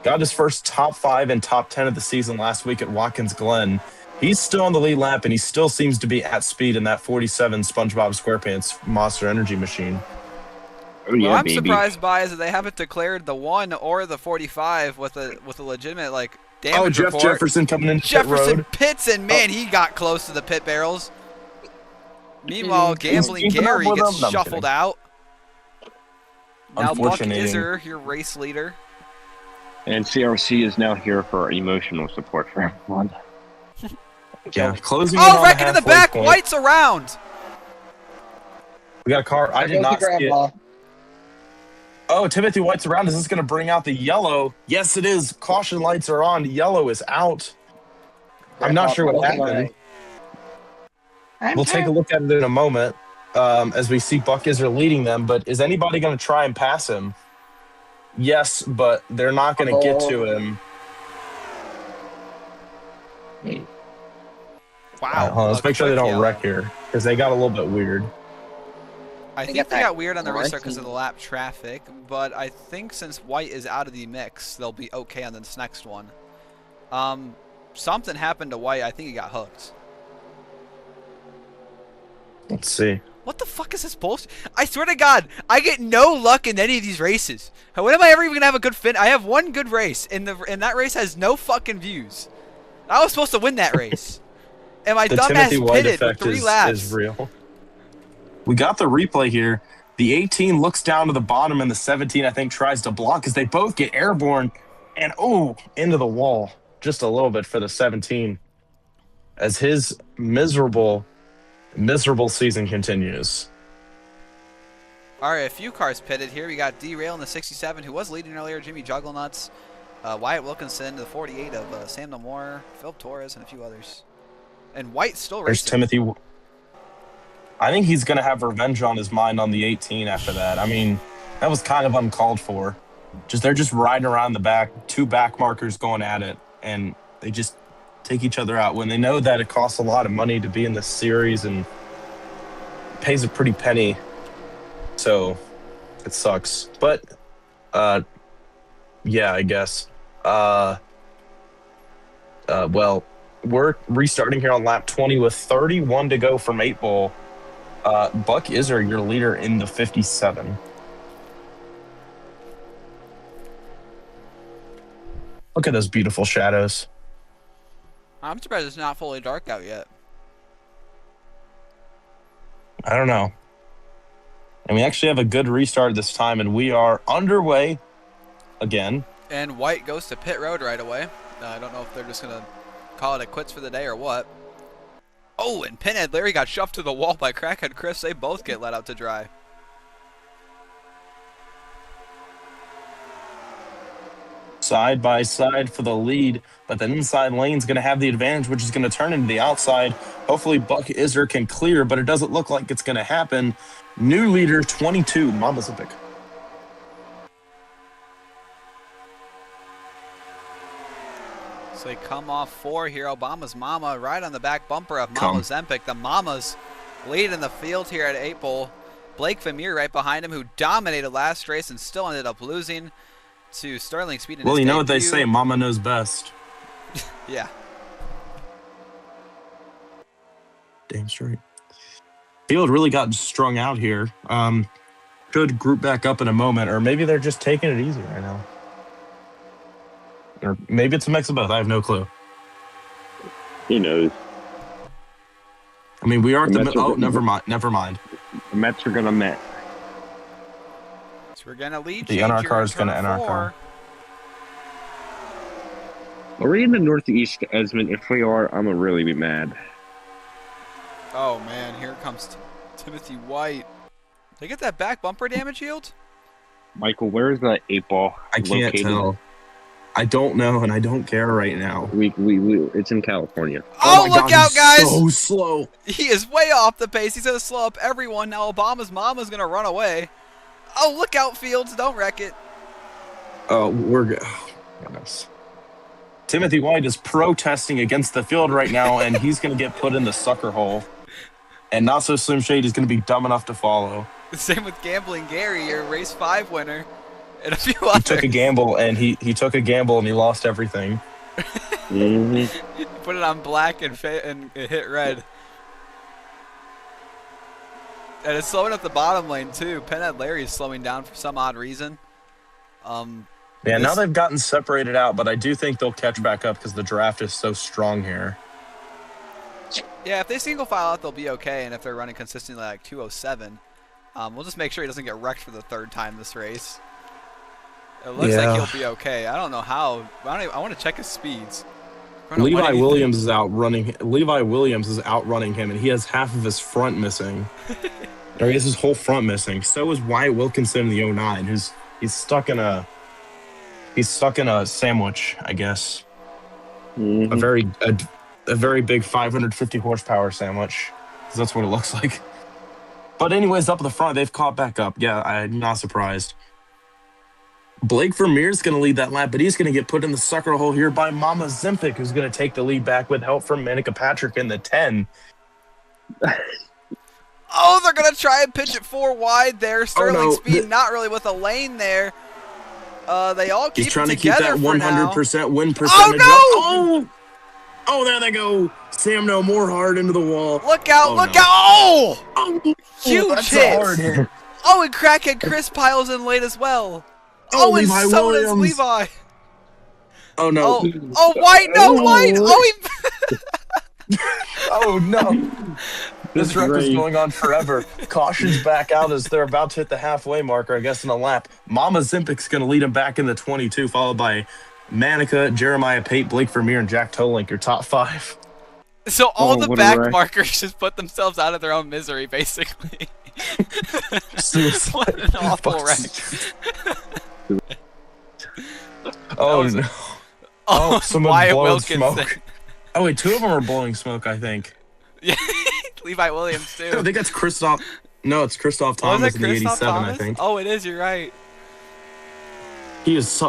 Got his first top 5 and top 10 of the season last week at Watkins Glen. He's still on the lead lap, and he still seems to be at speed in that 47 SpongeBob SquarePants Monster Energy machine. Oh, yeah, what I'm baby. surprised by is that they haven't declared the 1 or the 45 with a legitimate damage Jeff report. Jefferson coming in Jefferson pit road. pits, and man, he got close to the pit barrels. Meanwhile, Gambling Gary gets shuffled out. Now Buck Iser, your race leader. And CRC is now here for emotional support for everyone. Yeah, closing. Oh, wreck into the back. Point. White's around. We got a car. I did not see it. Oh, Timothy White's around. Is this going to bring out the yellow? Yes, it is. Caution lights are on. Yellow is out. I'm not sure what happened. We'll take a look at it in a moment as we see Buck Iser leading them. But is anybody going to try and pass him? Yes, but they're not going to get to him. Wow. Right, let's make sure they don't wreck here because they got a little bit weird. I think they got weird on the restart because of the lap traffic, but I think since White is out of the mix, they'll be okay on this next one. Something happened to White. I think he got hooked. Let's see. What the fuck is this bullshit? I swear to God, I get no luck in any of these races. When am I ever even gonna have a good fin? I have one good race, and that race has no fucking views. I was supposed to win that race. And my dumbass pitted with 3 laps. Is real. We got the replay here. The 18 looks down to the bottom, and the 17, I think, tries to block as they both get airborne. And, into the wall. Just a little bit for the 17. As his miserable season continues. All right, a few cars pitted here. We got Derail in the 67, who was leading earlier, Jimmy Jugglenuts, Wyatt Wilkinson, the 48 of Sam Namore, Philip Torres, and a few others. And White still There's racing. Timothy. I think he's going to have revenge on his mind on the 18 after that. I mean, that was kind of uncalled for. They're just riding around the back, two back markers going at it, and they just take each other out when they know that it costs a lot of money to be in this series and pays a pretty penny. So it sucks. But yeah, I guess. Well, we're restarting here on lap 20 with 31 to go from 8 Ball. Buck Iser, your leader in the 57. Look at those beautiful shadows. I'm surprised it's not fully dark out yet. I don't know. And we actually have a good restart this time, and we are underway again. And White goes to pit road right away. I don't know if they're just going to call it a quits for the day or what. Oh, and Pinhead Larry got shoved to the wall by Crackhead Chris. They both get let out to dry. Side by side for the lead, but the inside lane's going to have the advantage, which is going to turn into the outside. Hopefully Buck Iser can clear, but it doesn't look like it's going to happen. New leader 22, Mama Zipic. So they come off 4 here. Obama's Mama right on the back bumper of Mama Zempic. The Mamas lead in the field here at 8 Bowl. Blake Vermeer right behind him, who dominated last race and still ended up losing to Sterling Speed. Well, you know what they say, Mama knows best. Yeah. Damn straight. Field really got strung out here. Could group back up in a moment, or maybe they're just taking it easy right now. Or maybe it's a mix of both. I have no clue. He knows. I mean, we are at the... Oh, never mind. The Mets are going to Met. So we're going to lead. The NRCAR is going to NRCAR. Are we in the Northeast, Esmond? If we are, I'm going to really be mad. Oh, man. Here comes Timothy White. They get that back bumper damage healed? Michael, where's that 8 Ball I can't tell. I don't know, and I don't care right now. It's in California. Oh look out, guys! So slow. He is way off the pace. He's going to slow up everyone. Now Obama's Mama's going to run away. Oh, look out, Fields. Don't wreck it. Oh, we're good. Oh, goodness. Timothy White is protesting against the field right now, and he's going to get put in the sucker hole. And Not So Slim Shady is going to be dumb enough to follow. Same with Gambling Gary, your race 5 winner. And a few others. He took a gamble, and he took a gamble, and he lost everything. Put it on black and it hit red. And it's slowing up the bottom lane, too. Pinhead Larry is slowing down for some odd reason. Yeah, now they've gotten separated out, but I do think they'll catch back up because the draft is so strong here. Yeah, if they single file out, they'll be okay. And if they're running consistently like 207, we'll just make sure he doesn't get wrecked for the 3rd time this race. It looks like he'll be okay. I don't know how. I want to check his speeds. Levi Williams is outrunning him, and he has half of his front missing. Or he has his whole front missing. So is Wyatt Wilkinson in the 09, he's stuck in a sandwich, I guess. A very big 550 horsepower sandwich. That's what it looks like. But anyways, up at the front, they've caught back up. Yeah, I'm not surprised. Blake Vermeer's going to lead that lap, but he's going to get put in the sucker hole here by Mama Zempic, who's going to take the lead back with help from Manica Patrick in the 10. Oh, they're going to try and pitch it 4 wide there. Sterling Speed not really with a lane there. They all keep He's trying it to keep that together 100% win percentage. Oh, no! Oh, there they go. Sam No More hard into the wall. Look out, look out. Oh! Huge that's hit. a hard hit. Oh, and Crackhead Chris piles in late as well. Oh, and Levi so Williams. does Levi. Oh, no. Oh, White, no, White. Oh, he... Oh, no. This wreck is going on forever. Caution's back out as they're about to hit the halfway marker, I guess, in a lap. Mama Zempic's going to lead him back in the 22, followed by Manica, Jeremiah Pate, Blake Vermeer, and Jack Tolink, your top 5. So all Oh, the what a back wreck. markers just put themselves out of their own misery, basically. Suicide. What an awful wreck. Oh was a- no! Oh, someone's Wyatt blowing Wilkinson. smoke. Oh wait, 2 of them are blowing smoke. I think. Yeah, Levi Williams too. I think that's Christoph. No, it's Christoph Was Thomas it in the Christoph 87. Thomas? I think Oh, it is. You're right. he is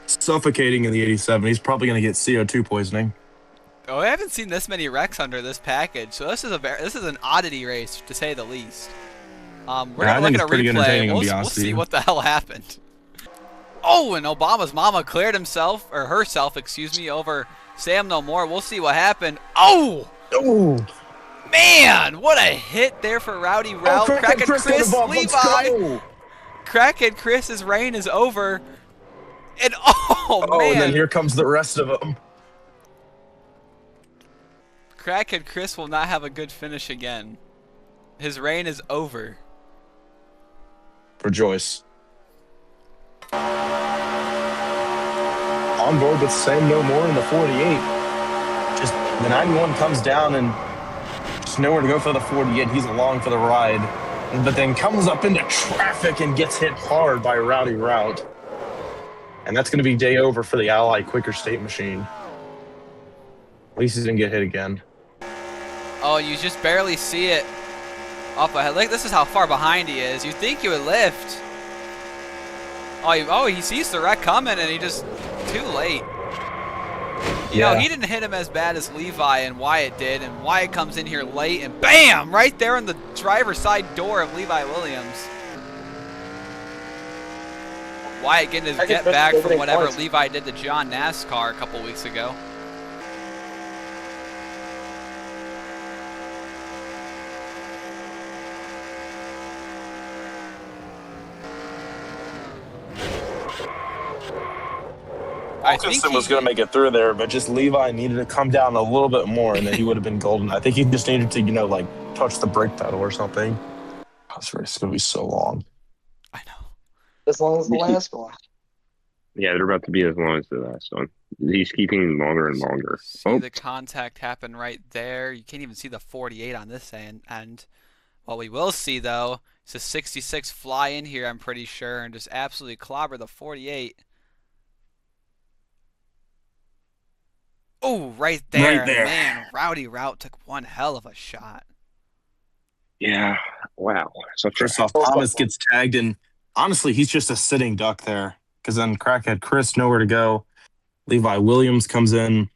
suffocating in the 87. He's probably gonna get CO2 poisoning. Oh, I haven't seen this many wrecks under this package, so this is an oddity race to say the least. We're Yeah, I gonna think look at a it's pretty replay. entertaining, to We'll be honest with see you. what the hell happened. Oh, and Obama's mama cleared himself or herself, excuse me, over Sam No More. We'll see what happened. Oh, Oh, man, what a hit there for Rowdy Route. Crackhead Chris Levi. Crackhead Chris's reign is over. And oh man. And then here comes the rest of them. Crackhead Chris will not have a good finish again. His reign is over. Rejoice. On board with Sam No More in the 48. Just the 91 comes down and just nowhere to go for the 48. He's along for the ride, but then comes up into traffic and gets hit hard by Rowdy Route. And that's going to be day over for the Ally Quicker State machine. At least he didn't get hit again. Oh, you just barely see it up ahead. Like, this is how far behind he is. You'd think he would lift. Oh, he sees the wreck coming and he just too late. You know, he didn't hit him as bad as Levi and Wyatt did, and Wyatt comes in here late and BAM! Right there in the driver's side door of Levi Williams. Wyatt getting his get back from whatever Levi did to John NASCAR a couple weeks ago. Wilkinson was going to make it through there, but just Levi needed to come down a little bit more, and then he would have been golden. I think he just needed to, like, touch the brake pedal or something. This race is going to be so long. I know. As long as the last one. Yeah, they're about to be as long as the last one. He's keeping longer and longer. See the contact happen right there. You can't even see the 48 on this end. And what we will see, though, is a 66 fly in here, I'm pretty sure, and just absolutely clobber the 48. Oh, right there. Right there. Man, Rowdy Route took one hell of a shot. Yeah, wow. So Christoph Thomas gets tagged, and honestly, he's just a sitting duck there. Because then Crackhead Chris nowhere to go. Levi Williams comes in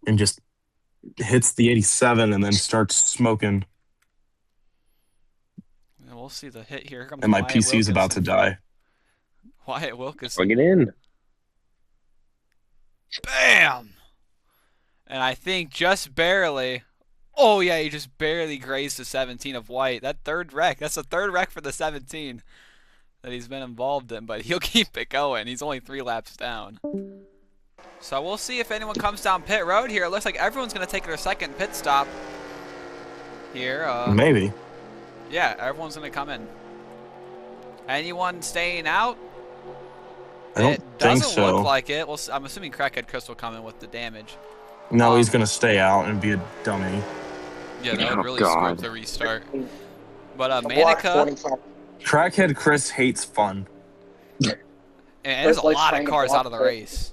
and just hits the 87 and then starts smoking. And we'll see the hit here. Here comes And my Wyatt PC is about to Wilkinson. die. Wyatt Wilkinson. plug it in. Bam! And I think just barely. Oh, yeah, he just barely grazed the 17 of White. That third wreck. That's the third wreck for the 17 that he's been involved in, but he'll keep it going. He's only 3 laps down. So we'll see if anyone comes down pit road here. It looks like everyone's going to take their second pit stop here. Maybe. Yeah, everyone's going to come in. Anyone staying out? I don't It think doesn't so. look like it. Well, I'm assuming Crackhead Chris will come in with the damage. No, he's going to stay out and be a dummy. Yeah, that Oh, would really screw up God. the restart. But Block Manica, 45. Crackhead Chris hates fun. and there's a Like lot of trying to cars block out of the the- race.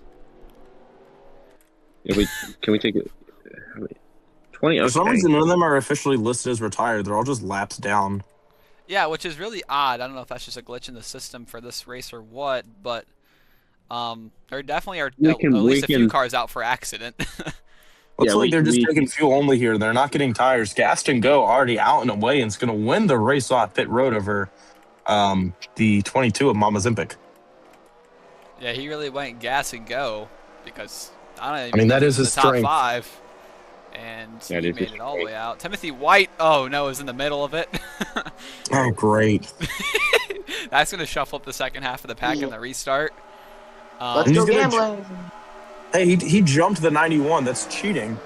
Yeah, can we take it? 20? For some Okay. reason, none of them are officially listed as retired. They're all just laps down. Yeah, which is really odd. I don't know if that's just a glitch in the system for this race or what, but there definitely are We at can- least we a few can- cars out for accident. Looks Yeah, like they're just we- taking fuel only here. They're not getting tires. Gaston Go already out and away and is going to win the race off pit road over the 22 of Mama Zimpic. Yeah, he really went gas and go because I don't even I mean, know that if is he was his in the top strength. 5. And That he is made his it all the way strength. out. Timothy White, oh no, is in the middle of it. Oh, great. That's going to shuffle up the second half of the pack in the restart. Let's he's go gonna gambling. Hey, he jumped the 91. That's cheating.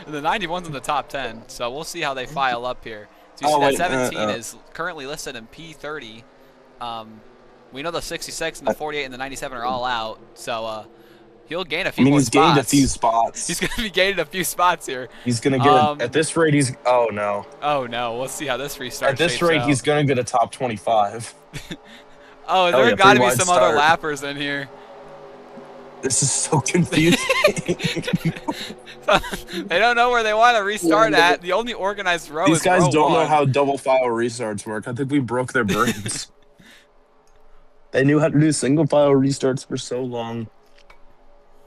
The 91's in the top 10, so we'll see how they file up here. So you Oh, see wait, that 17 is currently listed in P30. We know the 66 and the 48 and the 97 are all out, so He'll gain a I few mean, more he's spots. gained a few spots. He's going to be gaining a few spots here. He's going to get, at this rate, he's, oh no. Oh no, we'll see how this restart At this shapes rate, out. he's going to get a top 25. Oh, there got to be some other lappers in here. This is so confusing. They don't know where they want to restart at. The only organized row These is guys row don't know 1. how double file restarts work. I think we broke their brains. They knew how to do single file restarts for so long.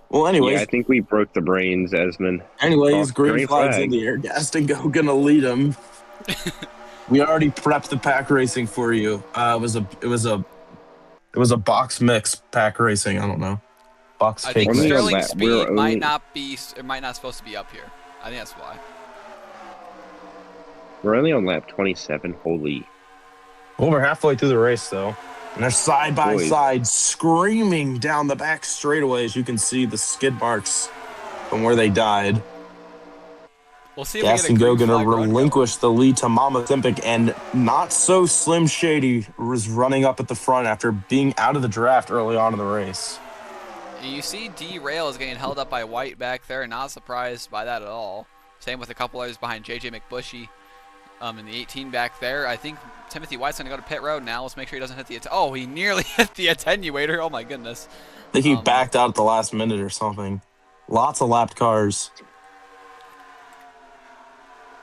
Well, anyways. Yeah, I think we broke the brains, Esmond. Anyways, green flag's flag. in the air. Gaston Go gonna lead him. We already prepped the pack racing for you. It was a box mix pack racing. I don't know. Box I cake think Only mix. on Sterling that, speed we're might only- not be. It might not supposed to be up here. I think that's why. We're only on lap 27. Holy. Well, we're halfway through the race though. And they're side by Boys. side, screaming down the back straightaway. As you can see, the skid marks from where they died. We'll see if we get a Gaston Go green gonna flag run relinquish the lead to Mama Olympic, and not so Slim Shady was running up at the front after being out of the draft early on in the race. going. You see D-Rail is getting held up by White back there. Not surprised by that at all. Same with a couple others behind JJ McBushy. In the 18 back there. I think Timothy White's going to go to pit road now. Let's make sure he doesn't hit the... Oh, he nearly hit the attenuator. Oh, my goodness. I think he backed out at the last minute or something. Lots of lapped cars.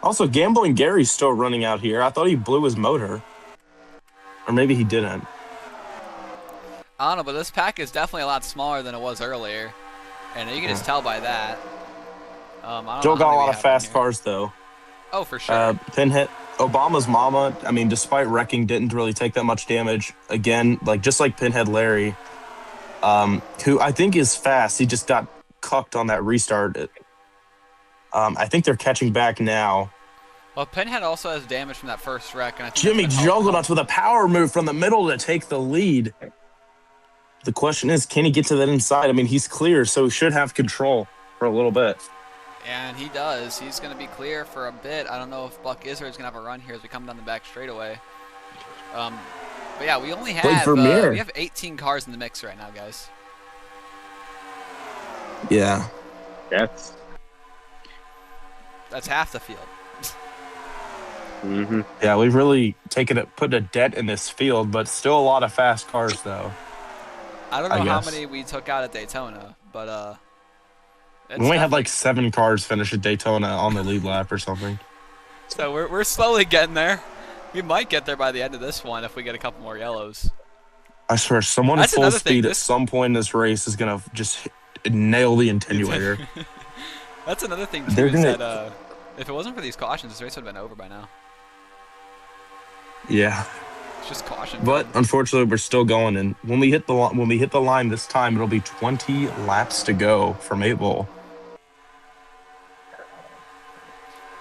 Also, Gambling Gary's still running out here. I thought he blew his motor. Or maybe he didn't. I don't know, but this pack is definitely a lot smaller than it was earlier. And you can just tell by that. I don't Joe know how got a many we lot of have in fast here. cars, though. Oh, for sure. Pinhead, Obama's mama, I mean, despite wrecking, didn't really take that much damage. Again, just like Pinhead Larry, who I think is fast. He just got cucked on that restart. I think they're catching back now. Well, Pinhead also has damage from that first wreck. And I think Jimmy that's been helping Juggernauts with a power move from the middle to take the lead. The question is, can he get to that inside? I mean, he's clear, so he should have control for a little bit. And he does. He's going to be clear for a bit. I don't know if Buck Izzard is going to have a run here as we come down the back straightaway. But yeah, we only have we have 18 cars in the mix right now, guys. Yeah. That's. That's half the field. Mm-hmm. Yeah, we've really put a dent in this field, but still a lot of fast cars, though. I don't know I how guess. many we took out at Daytona, but We only had like 7 cars finish at Daytona on the lead lap or something. so we're slowly getting there. We might get there by the end of this one if we get a couple more yellows. I swear, someone at That's full another thing, speed at this- some point in this race is going to just nail the attenuator. That's another thing too. They're Is gonna- that if it wasn't for these cautions, this race would have been over by now. Yeah. It's just caution. But unfortunately, we're still going, and when we hit the line this time, it'll be 20 laps to go from 8 Bowl.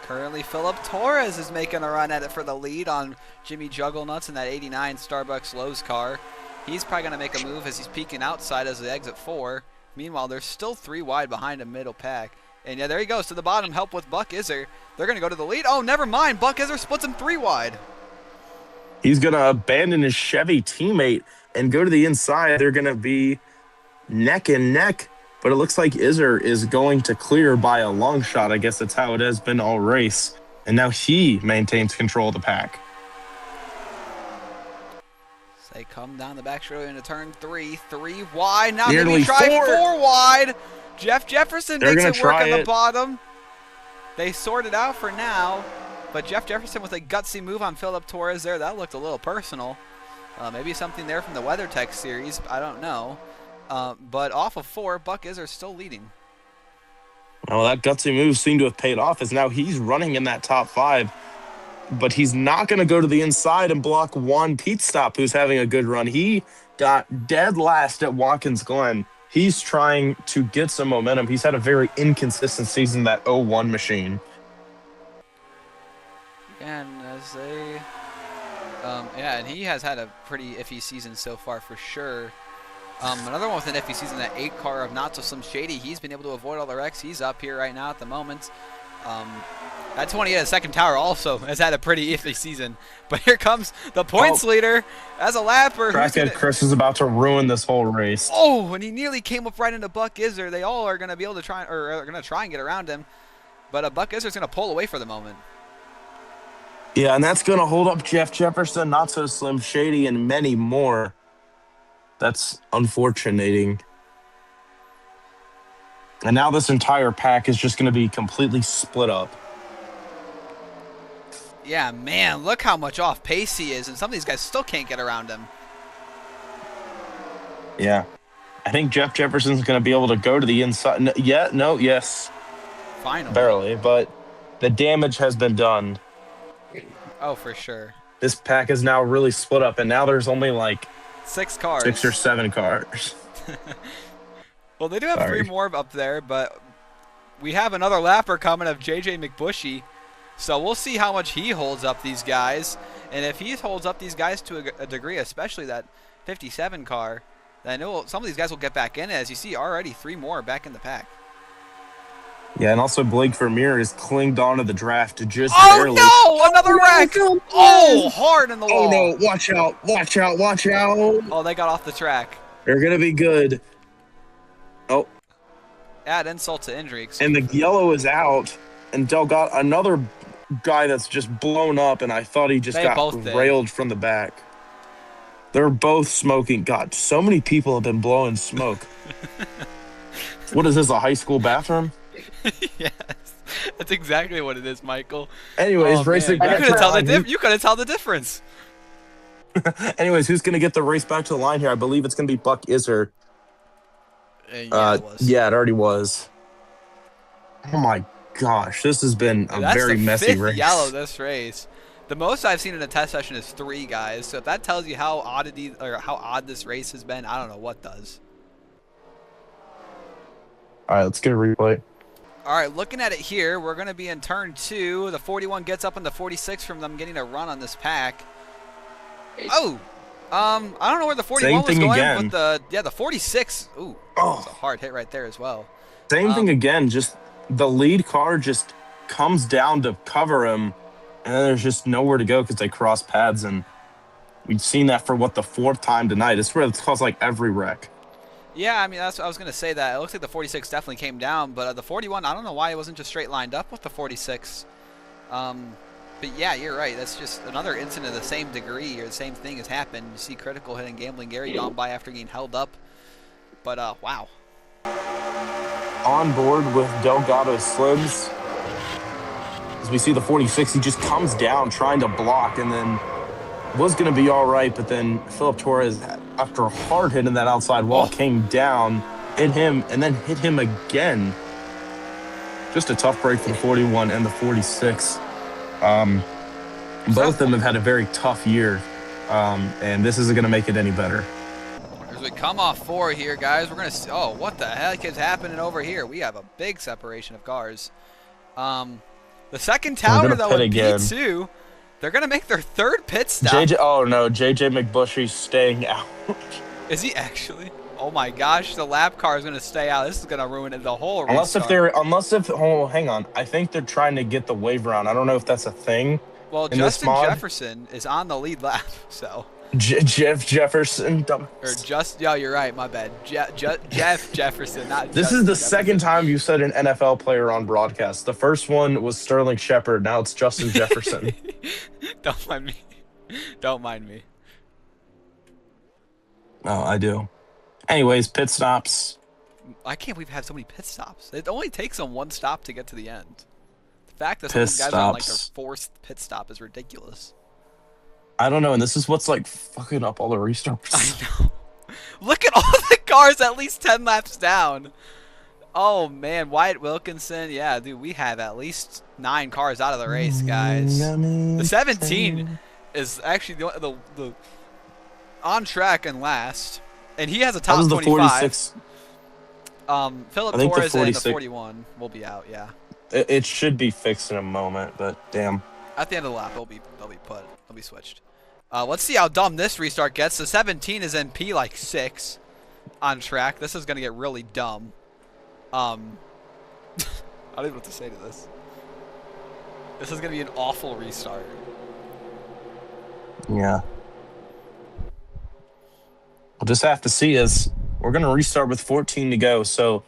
Currently, Philip Torres is making a run at it for the lead on Jimmy Jugglenuts in that 89 Starbucks Lowe's car. He's probably going to make a move as he's peeking outside as they exit 4. Meanwhile, there's still 3 wide behind him, middle pack. And yeah, there he goes to the bottom, help with Buck Izzard. They're going to go to the lead. Oh, never mind. Buck Izzard splits him 3 wide. He's going to abandon his Chevy teammate and go to the inside. They're going to be neck and neck. But it looks like Izzer is going to clear by a long shot. I guess that's how it has been all race. And now he maintains control of the pack. So they come down the back straightaway into turn 3. 3 wide. Now Nearly maybe try 4. 4 wide. Jeff Jefferson They're makes gonna it work try on the it. bottom. They sort it out for now. But Jeff Jefferson with a gutsy move on Philip Torres there. That looked a little personal. Maybe something there from the WeatherTech series. I don't know. But off of 4, Buck Izzard still leading. Well, that gutsy move seemed to have paid off as now he's running in that top 5. But he's not going to go to the inside and block Juan Pete Stop, who's having a good run. He got dead last at Watkins Glen. He's trying to get some momentum. He's had a very inconsistent season, that 0-1 machine. And as they... yeah, and he has had a pretty iffy season so far for sure. Another one with an iffy season, that 8 car of Not So Slim Shady. He's been able to avoid all the wrecks. He's up here right now at the moment. That 28 at second tower also has had a pretty iffy season. But here comes the points leader as a lapper. Crackhead Chris is about to ruin this whole race. Oh, and he nearly came up right into Buck Izzard. They all are going to be able to try, or are going to try and get around him. But Buck Izzard's going to pull away for the moment. Yeah, and that's going to hold up Jeff Jefferson, Not So Slim Shady, and many more. That's unfortunating. And now this entire pack is just going to be completely split up. Yeah, man, look how much off pace he is, and some of these guys still can't get around him. Yeah. I think Jeff Jefferson's going to be able to go to the inside. Yes. Finally. Barely, but the damage has been done. Oh, for sure. This pack is now really split up, and now there's only like 6 cars. 6 or 7 cars. Well, they do have 3 more up there, but we have another lapper coming of JJ McBushy. So we'll see how much he holds up these guys. And if he holds up these guys to a degree, especially that 57 car, then some of these guys will get back in. As you see, already 3 more back in the pack. Yeah, and also Blake Vermeer is clinged onto the draft to just Oh, barely. no! Another wreck! Oh, hard in the wall. Oh, no. Watch out. Oh, they got off the track. They're going to be good. Oh. Add insult to injury. And the yellow is out. And Delgado, another guy that's just blown up, and I thought he just got railed from the back. They're both smoking. God, so many people have been blowing smoke. What is this, a high school bathroom? Yes, that's exactly what it is, Michael. Anyways, racing back. You couldn't tell the difference. Anyways, who's going to get the race back to the line here? I believe it's going to be Buck Izzard. Yeah, it was. Yeah, it already was. Oh my gosh, this has been a very messy race. That's the 5th yellow this race. The most I've seen in a test session is 3 guys. So if that tells you how odd this race has been, I don't know what does. All right, let's get a replay. All right, looking at it here, we're going to be in turn 2. The 41 gets up in the 46 from them getting a run on this pack. Oh, I don't know where the 41 was going, again. but the 46. Ooh, that's a hard hit right there as well. Same thing again. Just the lead car just comes down to cover him, and then there's just nowhere to go because they cross paths, and we've seen that for the 4th time tonight. It's where it's caused like every wreck. Yeah, I mean, that's what I was going to say. That it looks like the 46 definitely came down, but the 41, I don't know why it wasn't just straight lined up with the 46. But yeah, you're right. That's just another incident of the same degree or the same thing has happened. You see Critical hitting Gambling Gary gone by after getting held up. But, wow. On board with Delgado Slims. As we see the 46, he just comes down trying to block and then was going to be all right, but then Philip Torres, after a hard hit in that outside wall, came down, hit him, and then hit him again. Just a tough break for the 41 and the 46. Both of them have had a very tough year, and this isn't going to make it any better. As we come off 4 here, guys, we're going to see, oh, what the heck is happening over here? We have a big separation of cars. The second tower, though, in P2, they're going to make their 3rd pit stop. JJ McBushy's staying out. Is he actually? Oh my gosh, the lap car is going to stay out. This is going to ruin the whole race. Hang on. I think they're trying to get the wave around. I don't know if that's a thing. Well, Justin Jefferson is on the lead lap, so. Jeff Jefferson. You're right, my bad. Jeff Jefferson, not This Justin is the Jefferson. second time you said an NFL player on broadcast. The first one was Sterling Shepard. Now it's Justin Jefferson. Don't mind me. Don't mind me. Oh, I do. Anyways, pit stops. I can't believe we've had so many pit stops. It only takes them 1 stop to get to the end. The fact that some of these guys are on like their 4th pit stop is ridiculous. I don't know, and this is what's like fucking up all the restarts. I know. Look at all the cars at least 10 laps down. Oh man, Wyatt Wilkinson. Yeah, dude, we have at least 9 cars out of the race, guys. The 17 is actually the on track and last, and he has a top 25. 46. Philip Torres and the 41 will be out. Yeah. It should be fixed in a moment, but damn. At the end of the lap, they'll be switched. Let's see how dumb this restart gets. The 17 is in P like 6 on track. This is gonna get really dumb. I don't even know what to say to this. This is going to be an awful restart. Yeah. We'll just have to see as we're going to restart with 14 to go. So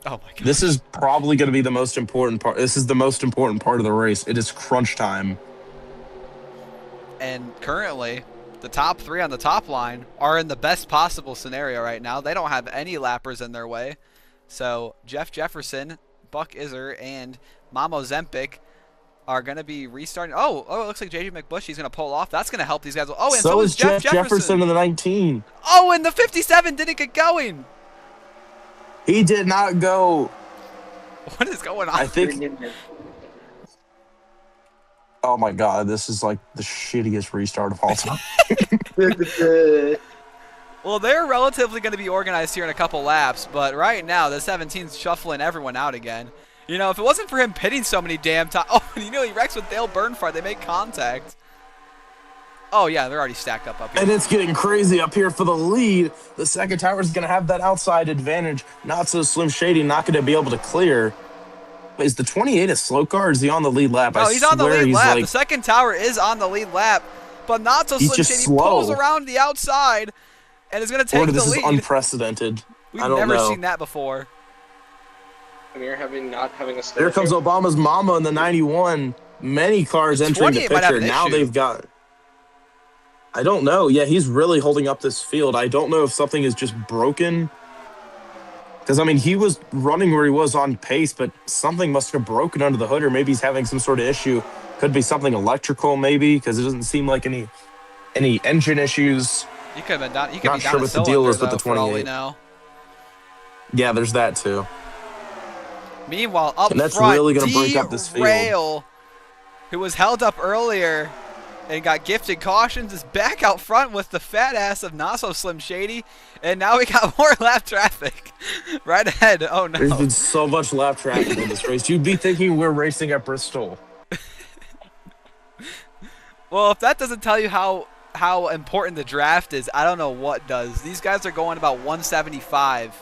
Oh my god. this is probably going to be the most important part. This is the most important part of the race. It is crunch time. And currently, the top 3 on the top line are in the best possible scenario right now. They don't have any lappers in their way. So Jeff Jefferson, Buck Iser, and Mamo Zempic are going to be restarting. Oh, it looks like JJ McBushy's going to pull off. That's going to help these guys. Oh, and so is Jeff Jefferson in the 19. Oh, and the 57 didn't get going. He did not go. What is going on? I think. Oh my god, this is like the shittiest restart of all time. Well, they're relatively going to be organized here in a couple laps, but right now the 17's shuffling everyone out again. You know, if it wasn't for him pitting so many damn times. Oh, and you know he wrecks with Dale Bernhardt. They make contact. Oh, yeah, they're already stacked up here. And it's getting crazy up here for the lead. The second tower is going to have that outside advantage. Not so Slim Shady, not going to be able to clear. Is the 28 a slow car or is he on the lead lap? No, he's on the lead lap. The second tower is on the lead lap, but not so Slim Shady pulls around the outside and is going to take the lead. This is unprecedented. We've never seen that before. And you're not having a slow There comes Obama's mama in the 91. Many cars entering the picture. Now they've got... I don't know. Yeah, he's really holding up this field. I don't know if something is just broken. Because, I mean, he was running where he was on pace, but something must have broken under the hood, or maybe he's having some sort of issue. Could be something electrical, maybe, because it doesn't seem like any engine issues. He could have been down. He could Not be down sure what the deal is with the 28. For all we know. Yeah, there's that too. Meanwhile, up and that's front, really going to break up this field. Who was held up earlier and got gifted cautions, is back out front with the fat ass of Naso Slim Shady. And now we got more lap traffic right ahead. Oh, no. There's been so much lap traffic in this race. You'd be thinking we're racing at Bristol. Well, if that doesn't tell you how important the draft is, I don't know what does. These guys are going about 175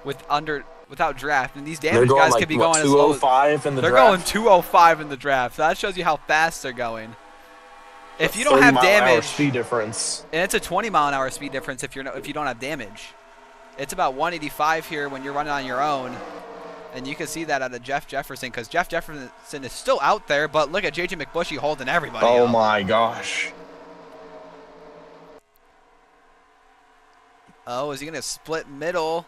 without draft, and these damage guys could be going as low as 205 in the draft. They're going 205 in the draft. So that shows you how fast they're going. If you don't have damage, speed difference, and it's a 20-mile-an-hour speed difference if you don't have damage. It's about 185 here when you're running on your own, and you can see that out of Jeff Jefferson because Jeff Jefferson is still out there. But look at JJ McBushy holding everybody. Oh up. My gosh! Oh, is he gonna split middle?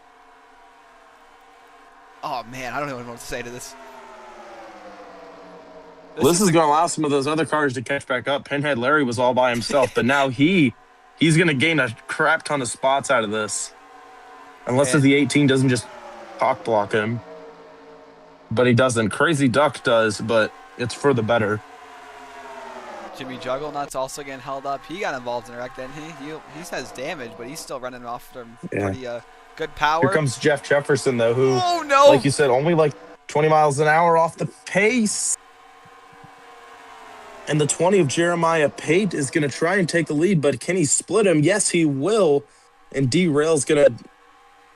Oh man, I don't even know what to say to this. This is going to allow some of those other cars to catch back up. Pinhead Larry was all by himself, but now he's going to gain a crap ton of spots out of this. Unless the 18 doesn't just cock block him. But he doesn't. Crazy Duck does, but it's for the better. Jimmy Jugglernut's also getting held up. He got involved in a wreck, didn't he? He has damage, but he's still running off from pretty good power. Here comes Jeff Jefferson, though, who, no. like you said, only like 20 miles an hour off the pace. And the 20 of Jeremiah Pate is going to try and take the lead, but can he split him? Yes, he will. And D-Rail's going to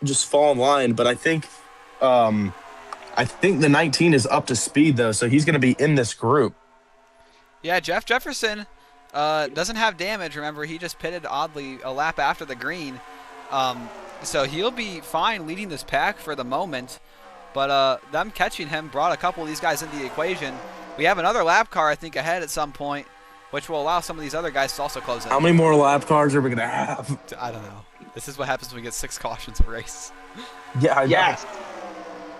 just fall in line. But I think the 19 is up to speed, though, so he's going to be in this group. Yeah, Jeff Jefferson doesn't have damage. Remember, he just pitted oddly a lap after the green. So he'll be fine leading this pack for the moment. But them catching him brought a couple of these guys into the equation. We have another lap car, I think, ahead at some point, which will allow some of these other guys to also close in. How many more lap cars are we going to have? I don't know. This is what happens when we get 6 cautions a race. Yeah, yes.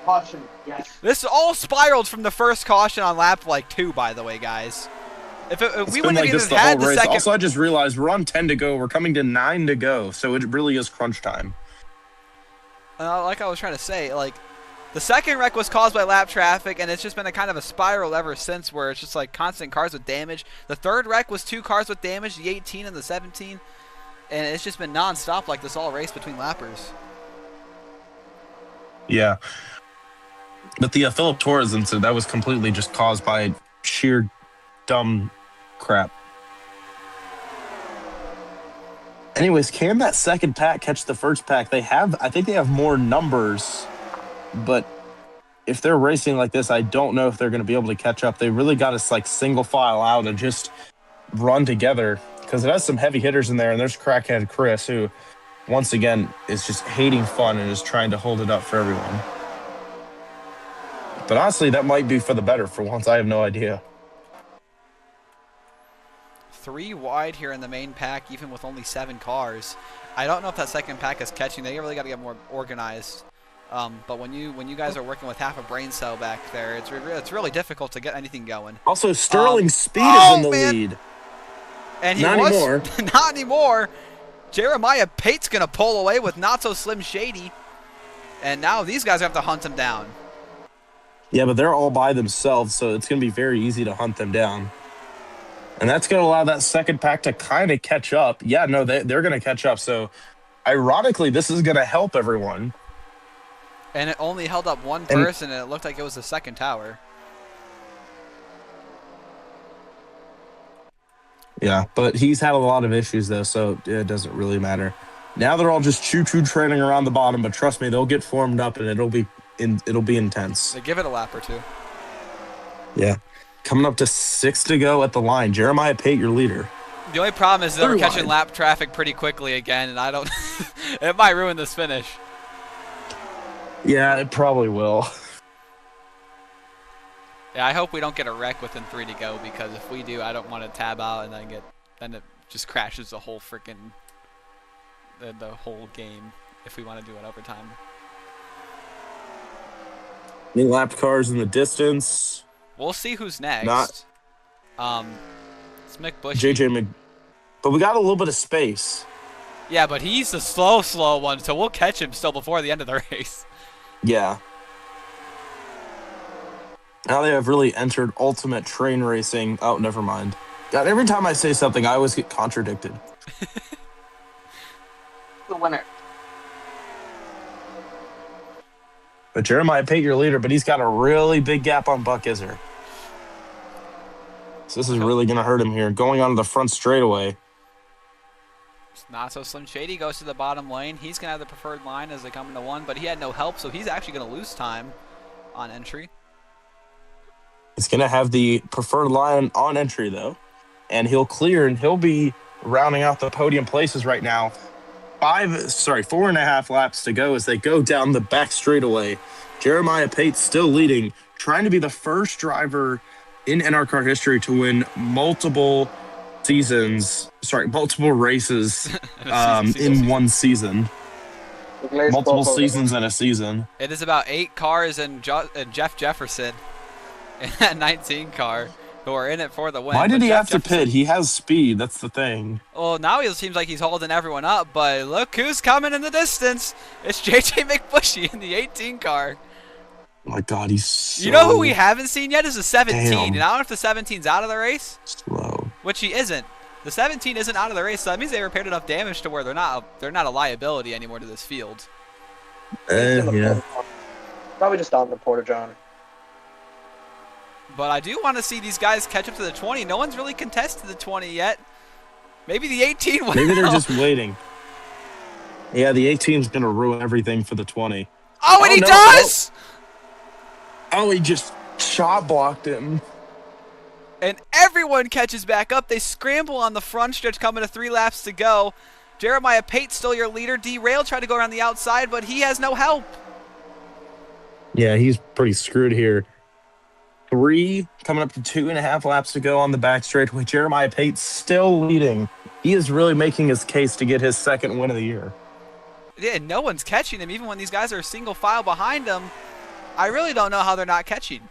Caution, yes. This all spiraled from the first caution on lap, 2, by the way, guys. If we wouldn't have even had the second... Also, I just realized we're on 10 to go. We're coming to 9 to go, so it really is crunch time. Like I was trying to say, the second wreck was caused by lap traffic, and it's just been a kind of a spiral ever since where it's just constant cars with damage. The third wreck was 2 cars with damage, the 18 and the 17, and it's just been non-stop like this all race between lappers. Yeah. But the Philip Torres incident, that was completely just caused by sheer dumb crap. Anyways, can that second pack catch the first pack? I think they have more numbers, but if they're racing like this, I don't know if they're going to be able to catch up. They really got to like single file out and just run together because it has some heavy hitters in there. And there's crackhead Chris, who once again is just hating fun and is trying to hold it up for everyone. But honestly, that might be for the better for once. I have no idea. 3 wide here in the main pack, even with only 7 cars. I don't know if that second pack is catching. They really got to get more organized. But when you guys are working with half a brain cell back there, it's really difficult to get anything going. Also, Sterling Speed is in the lead. And he not was anymore. not anymore. Jeremiah Pate's gonna pull away with Not So Slim Shady, and now these guys have to hunt him down. Yeah, but they're all by themselves, so it's gonna be very easy to hunt them down. And that's gonna allow that second pack to kind of catch up. Yeah, no, they're gonna catch up. So, ironically, this is gonna help everyone. And it only held up one person, and it looked like it was the second tower. Yeah, but he's had a lot of issues, though, so it doesn't really matter. Now they're all just choo-choo training around the bottom, but trust me, they'll get formed up, and it'll be intense. They give it a lap or two. Yeah. Coming up to 6 to go at the line. Jeremiah Pate, your leader. The only problem is they're catching lap traffic pretty quickly again, and I don't... it might ruin this finish. Yeah, it probably will. Yeah, I hope we don't get a wreck within 3 to go, because if we do, I don't want to tab out and then it just crashes the whole freaking the whole game if we want to do it overtime. Any lap cars in the distance. We'll see who's next. It's Mick Bush. But we got a little bit of space. Yeah, but he's the slow one, so we'll catch him still before the end of the race. Yeah. Now they have really entered ultimate train racing. Oh, never mind. God, every time I say something, I always get contradicted. The winner. But Jeremiah Pate, your leader, but he's got a really big gap on Buck Iser. So this is really going to hurt him here. Going onto the front straightaway. Not So Slim Shady goes to the bottom lane. He's going to have the preferred line as they come into 1, but he had no help, so he's actually going to lose time on entry. He's going to have the preferred line on entry, though. And he'll clear, and he'll be rounding out the podium places right now. 4.5 laps to go as they go down the back straightaway. Jeremiah Pate still leading, trying to be the first driver in NRCAR history to win multiple races in one season. Multiple seasons in a season. It is about 8 cars and Jeff Jefferson in that 19 car who are in it for the win. Why did he have to pit? He has speed. That's the thing. Well, now he seems like he's holding everyone up, but look who's coming in the distance. It's JJ McBushy in the 18 car. Oh my God, he's so... You know who we haven't seen yet is the 17, Damn. and I don't know if the 17's out of the race. Slow. Which he isn't. The 17 isn't out of the race, so that means they repaired enough damage to where they're not a liability anymore to this field. Yeah. Probably just on the Porta-John. But I do want to see these guys catch up to the 20. No one's really contested the 20 yet. Maybe the 18 will. Maybe they're just waiting. Yeah, the 18's going to ruin everything for the 20. Oh, and he does! Oh, he just shot blocked him. And everyone catches back up. They scramble on the front stretch, coming to 3 laps to go. Jeremiah Pate still your leader. D-Rail tried to go around the outside, but he has no help. Yeah, he's pretty screwed here. 3 coming up to 2.5 laps to go on the back straightaway. Jeremiah Pate still leading. He is really making his case to get his second win of the year. Yeah, and no one's catching him, even when these guys are single file behind him. I really don't know how they're not catching.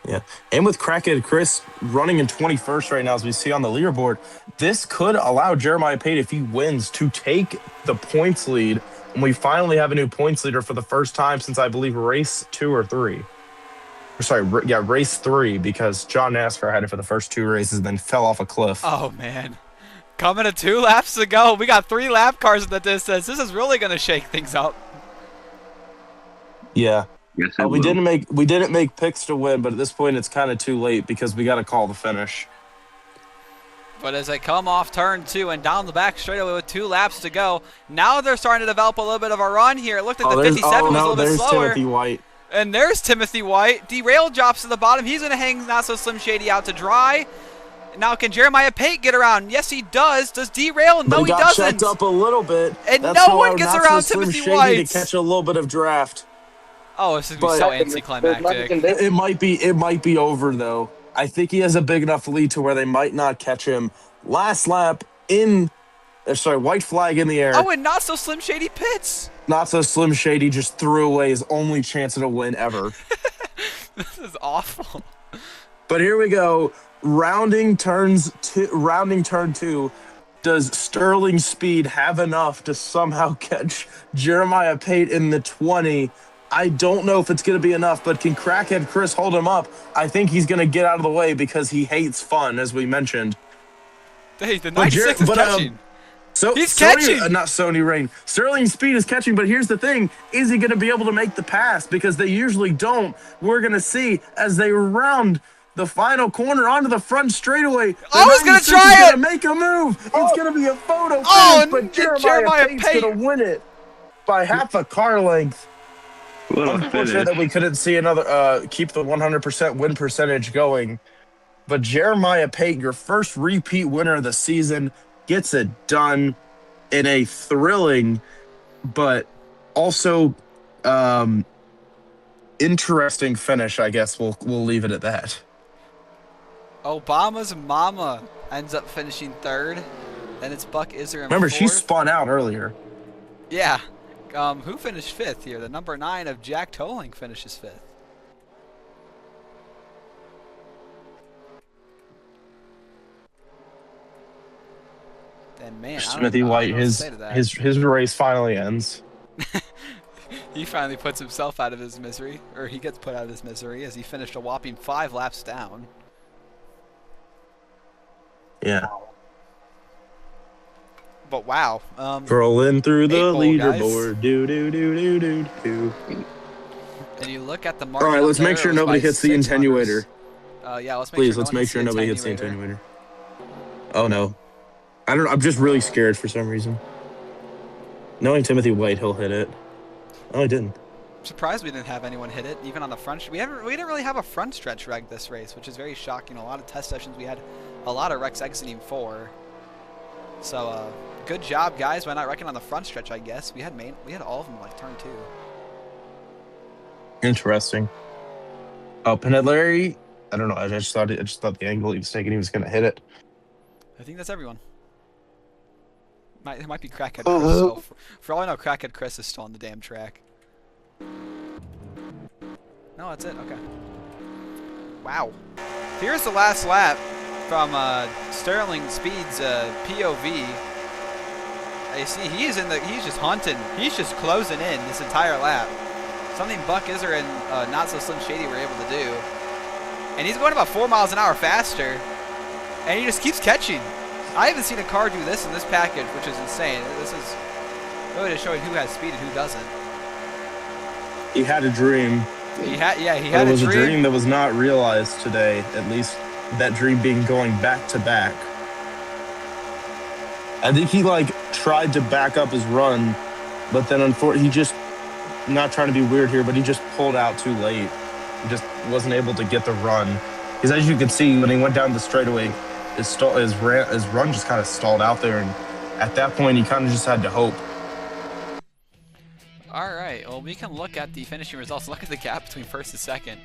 Yeah, and with Crackhead Chris running in 21st right now, as we see on the leaderboard, this could allow Jeremiah Pate, if he wins, to take the points lead. And we finally have a new points leader for the first time since, I believe, race 2 or 3. Race 3, because John NASCAR had it for the first 2 races and then fell off a cliff. Oh, man. Coming to 2 laps to go. We got 3 lap cars in the distance. This is really going to shake things up. Yeah. Yes, We didn't make picks to win, but at this point it's kind of too late because we got to call the finish. But as they come off turn 2 and down the back straightaway with 2 laps to go, now they're starting to develop a little bit of a run here. It looked like the 57 was a little bit slower. Timothy White. And there's Timothy White. Derail drops to the bottom. He's going to hang Not So Slim Shady out to dry. Now, can Jeremiah Pate get around? Yes, he does. Does Derail? No, he doesn't. Checked up a little bit. And That's no one gets around Timothy White. To catch a little bit of draft. Oh, this is going to be so anticlimactic. It might be over, though. I think he has a big enough lead to where they might not catch him. Last lap white flag in the air. Oh, and Not So Slim Shady pits. Not So Slim Shady just threw away his only chance at a win ever. This is awful. But here we go. Rounding turn 2. Does Sterling Speed have enough to somehow catch Jeremiah Pate in the 20? I don't know if it's going to be enough, but can Crackhead Chris hold him up? I think he's going to get out of the way because he hates fun, as we mentioned. Hey, the 96 is catching. He's catching. Not Sony Rain. Sterling Speed is catching, but here's the thing. Is he going to be able to make the pass? Because they usually don't. We're going to see as they round the final corner onto the front straightaway. He's going to try it. Going to make a move. It's going to be a photo finish, but Jeremiah Pate's going to win it by half a car length. Unfortunate that we couldn't see another keep the 100% win percentage going. But Jeremiah Pate, your first repeat winner of the season, gets it done in a thrilling but also interesting finish. I guess we'll leave it at that. Obama's mama ends up finishing third. Then it's Buck Iser in Remember, fourth. she spun out earlier. Yeah. Who finished fifth here? The number 9 of Jack Toling finishes fifth. And man, Timothy White, his race finally ends. He finally puts himself out of his misery, or he gets put out of his misery as he finished a whopping 5 laps down. Yeah. But wow. Rolling through the leaderboard. Do. And you look at the market. All right, let's make sure nobody hits the attenuator. Yeah, let's make Please, sure let's make sure nobody hits the attenuator. Oh no. I don't know. I'm just really scared for some reason. Knowing Timothy White, he'll hit it. Oh, he didn't. I'm surprised we didn't have anyone hit it, even on the front. We didn't really have a front stretch wreck this race, which is very shocking. A lot of test sessions, we had a lot of wrecks exiting 4. So, good job, guys, by not wrecking on the front stretch. I guess we had all of them like turn 2. Interesting. Oh, Pinhead Larry. I don't know. I just thought the angle he was taking, he was going to hit it. I think that's everyone. It might be Crackhead Chris. So for all I know, Crackhead Chris is still on the damn track. No, that's it. Okay. Wow. Here's the last lap from Sterling Speed's POV. You see, he's just hunting. He's just closing in this entire lap. Something Buck Iser and Not So Slim Shady were able to do. And he's going about 4 miles an hour faster. And he just keeps catching. I haven't seen a car do this in this package, which is insane. This is really just showing who has speed and who doesn't. He had a dream. He had a dream. It was a dream that was not realized today. At least that dream being going back to back. I think he tried to back up his run, but then unfortunately he just, not trying to be weird here, but he just pulled out too late. He just wasn't able to get the run. Because as you can see, when he went down the straightaway, his run just kind of stalled out there, and at that point he kind of just had to hope. All right, well, we can look at the finishing results. Look at the gap between first and second.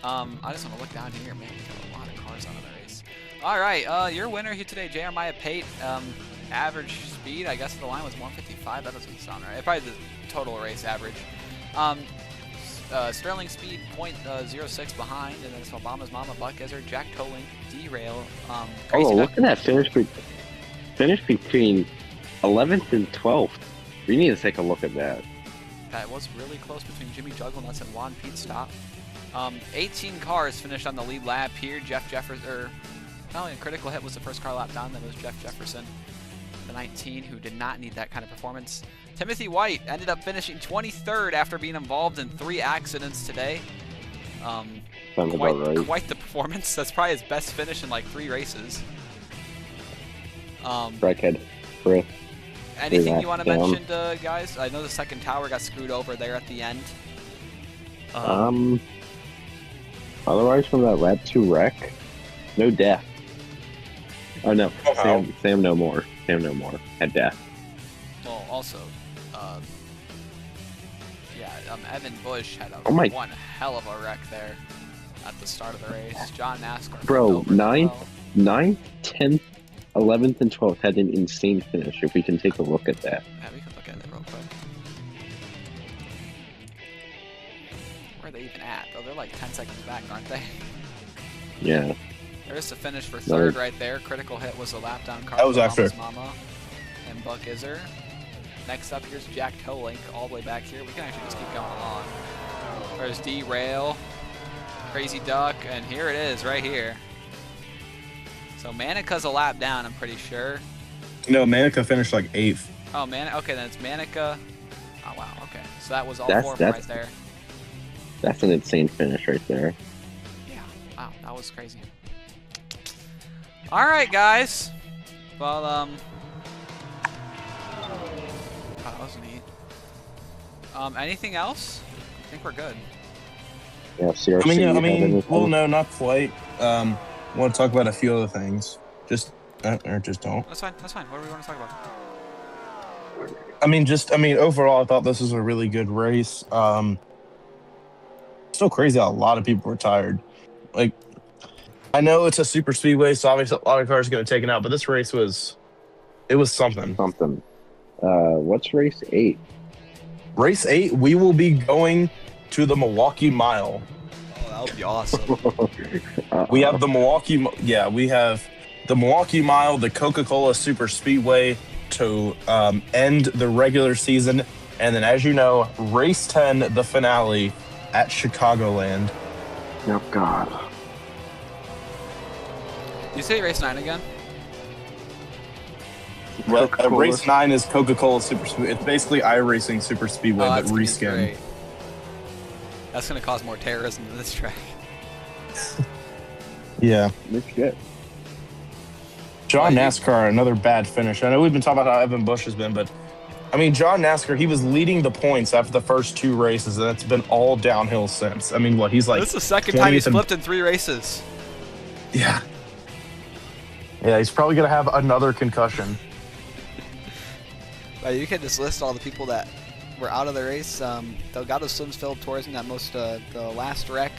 I just want to look down here. Man, we got a lot of cars on the race. All right, your winner here today, Jeremiah Pate. Average speed, I guess the line was 155. That doesn't sound right. Probably the total race average. Sterling Speed 0.06 behind, and then it's Obama's mama, Buck Iser, Jack Toling, Derail. Look at that finish between 11th and 12th. We need to take a look at that. That was really close between Jimmy Jugglenuts and Juan Pete Stop. 18 cars finished on the lead lap here. Jeff Jefferson, Critical Hit was the first car lap down. Then it was Jeff Jefferson, the 19, who did not need that kind of performance. Timothy White ended up finishing 23rd after being involved in 3 accidents today. Quite the performance. That's probably his best finish in 3 races. Crackhead Chris. Anything you want to mention, guys? I know the second tower got screwed over there at the end. Otherwise from that lap 2 wreck, no death. Oh no, Sam no more. Sam no more had death. Well, also, Evan Bush had one hell of a wreck there at the start of the race. John NASCAR. Bro, 9th, 10th, 11th, and 12th had an insane finish. If we can take a look at that. Yeah, we can look at it real quick. Where are they even at? Oh, they're like 10 seconds back, aren't they? Yeah. There's the finish for third right there. Critical hit was a lap down car. That was after. Mama and Buck Iser. Next up, here's Jack Tolink all the way back here. We can actually just keep going along. There's D-Rail, Crazy Duck, and here it is right here. So Manica's a lap down, I'm pretty sure. No, Manica finished like 8th. Oh, okay, then it's Manica. Oh, wow, okay. So that was all 4 of them right there. That's an insane finish right there. Yeah, wow, that was crazy. All right, guys. Well, oh, that was neat. Anything else? I think we're good. Yeah, CRC. Well, no, not quite. I want to talk about a few other things. Just don't. That's fine. What do we want to talk about? Overall, I thought this was a really good race. Still crazy how a lot of people were tired. Like, I know it's a super speedway, so obviously a lot of cars are going to take it out, but this race was something. What's race 8? Race 8, we will be going to the Milwaukee Mile. Oh, that would be awesome. We have the Milwaukee Mile, the Coca-Cola Super Speedway to end the regular season. And then, as you know, race 10, the finale at Chicagoland. Oh, God. You say race 9 again? Race 9 is Coca-Cola Super Speedway. It's basically iRacing Super Speedway, but reskin. That's going to cause more terrorism to this track. Yeah. Good shit. John NASCAR, another bad finish. I know we've been talking about how Evan Bush has been, but John NASCAR, he was leading the points after the first 2 races, and it's been all downhill since. He's like... This is the second time he's flipped in 3 races. Yeah. Yeah, he's probably going to have another concussion. You can just list all the people that were out of the race. Delgado Slims, Philip Torres in that the last wreck.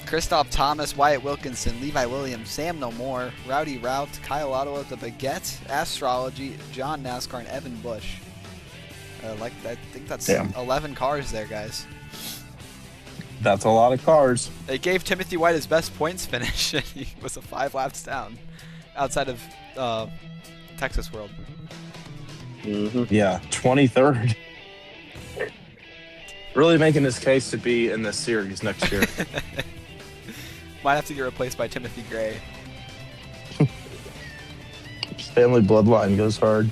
Christoph Thomas, Wyatt Wilkinson, Levi Williams, Sam No More, Rowdy Rout, Kyle Ottawa, The Baguette, Astrology, John NASCAR, and Evan Bush. I think that's 11 cars there, guys. That's a lot of cars. They gave Timothy White his best points finish, and he was 5 laps down outside of Texas World. Mm-hmm. Yeah, 23rd. Really making his case to be in this series next year. Might have to get replaced by Timothy Gray. Family bloodline goes hard.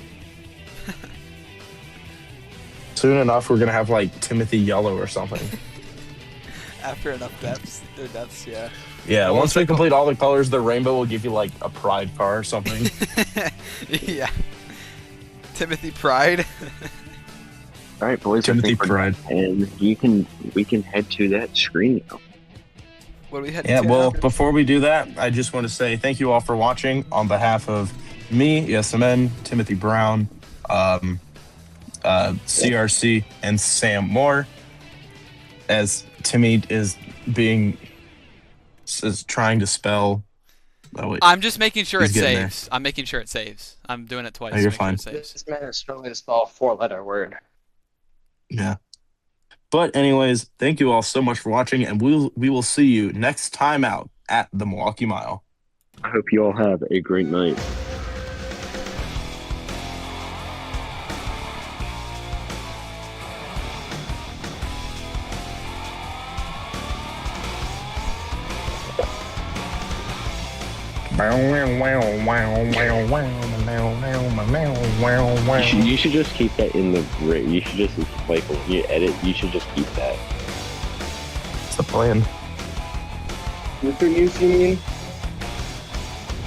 Soon enough, we're going to have, like, Timothy Yellow or something. After enough deaths, yeah. Yeah, well, once we complete all the colors of the rainbow, we'll give you, like, a pride car or something. Yeah. Timothy Pride. All right, boys. Timothy Pride. And we can head to that screen now. What do we head to? Yeah, well, after? Before we do that, I just want to say thank you all for watching on behalf of me, ESMN, Timothy Brown, CRC, and Sam Moore. As Timmy is trying to spell. Oh, I'm just making sure it saves. There. I'm making sure it saves. I'm doing it twice. Oh, you're fine. Sure this man is struggling to spell a 4-letter word. Yeah. But anyways, thank you all so much for watching, and we will see you next time out at the Milwaukee Mile. I hope you all have a great night. You should just keep that in the. You should just like when you edit. You should just keep that. What's the plan? Mr. News, you mean?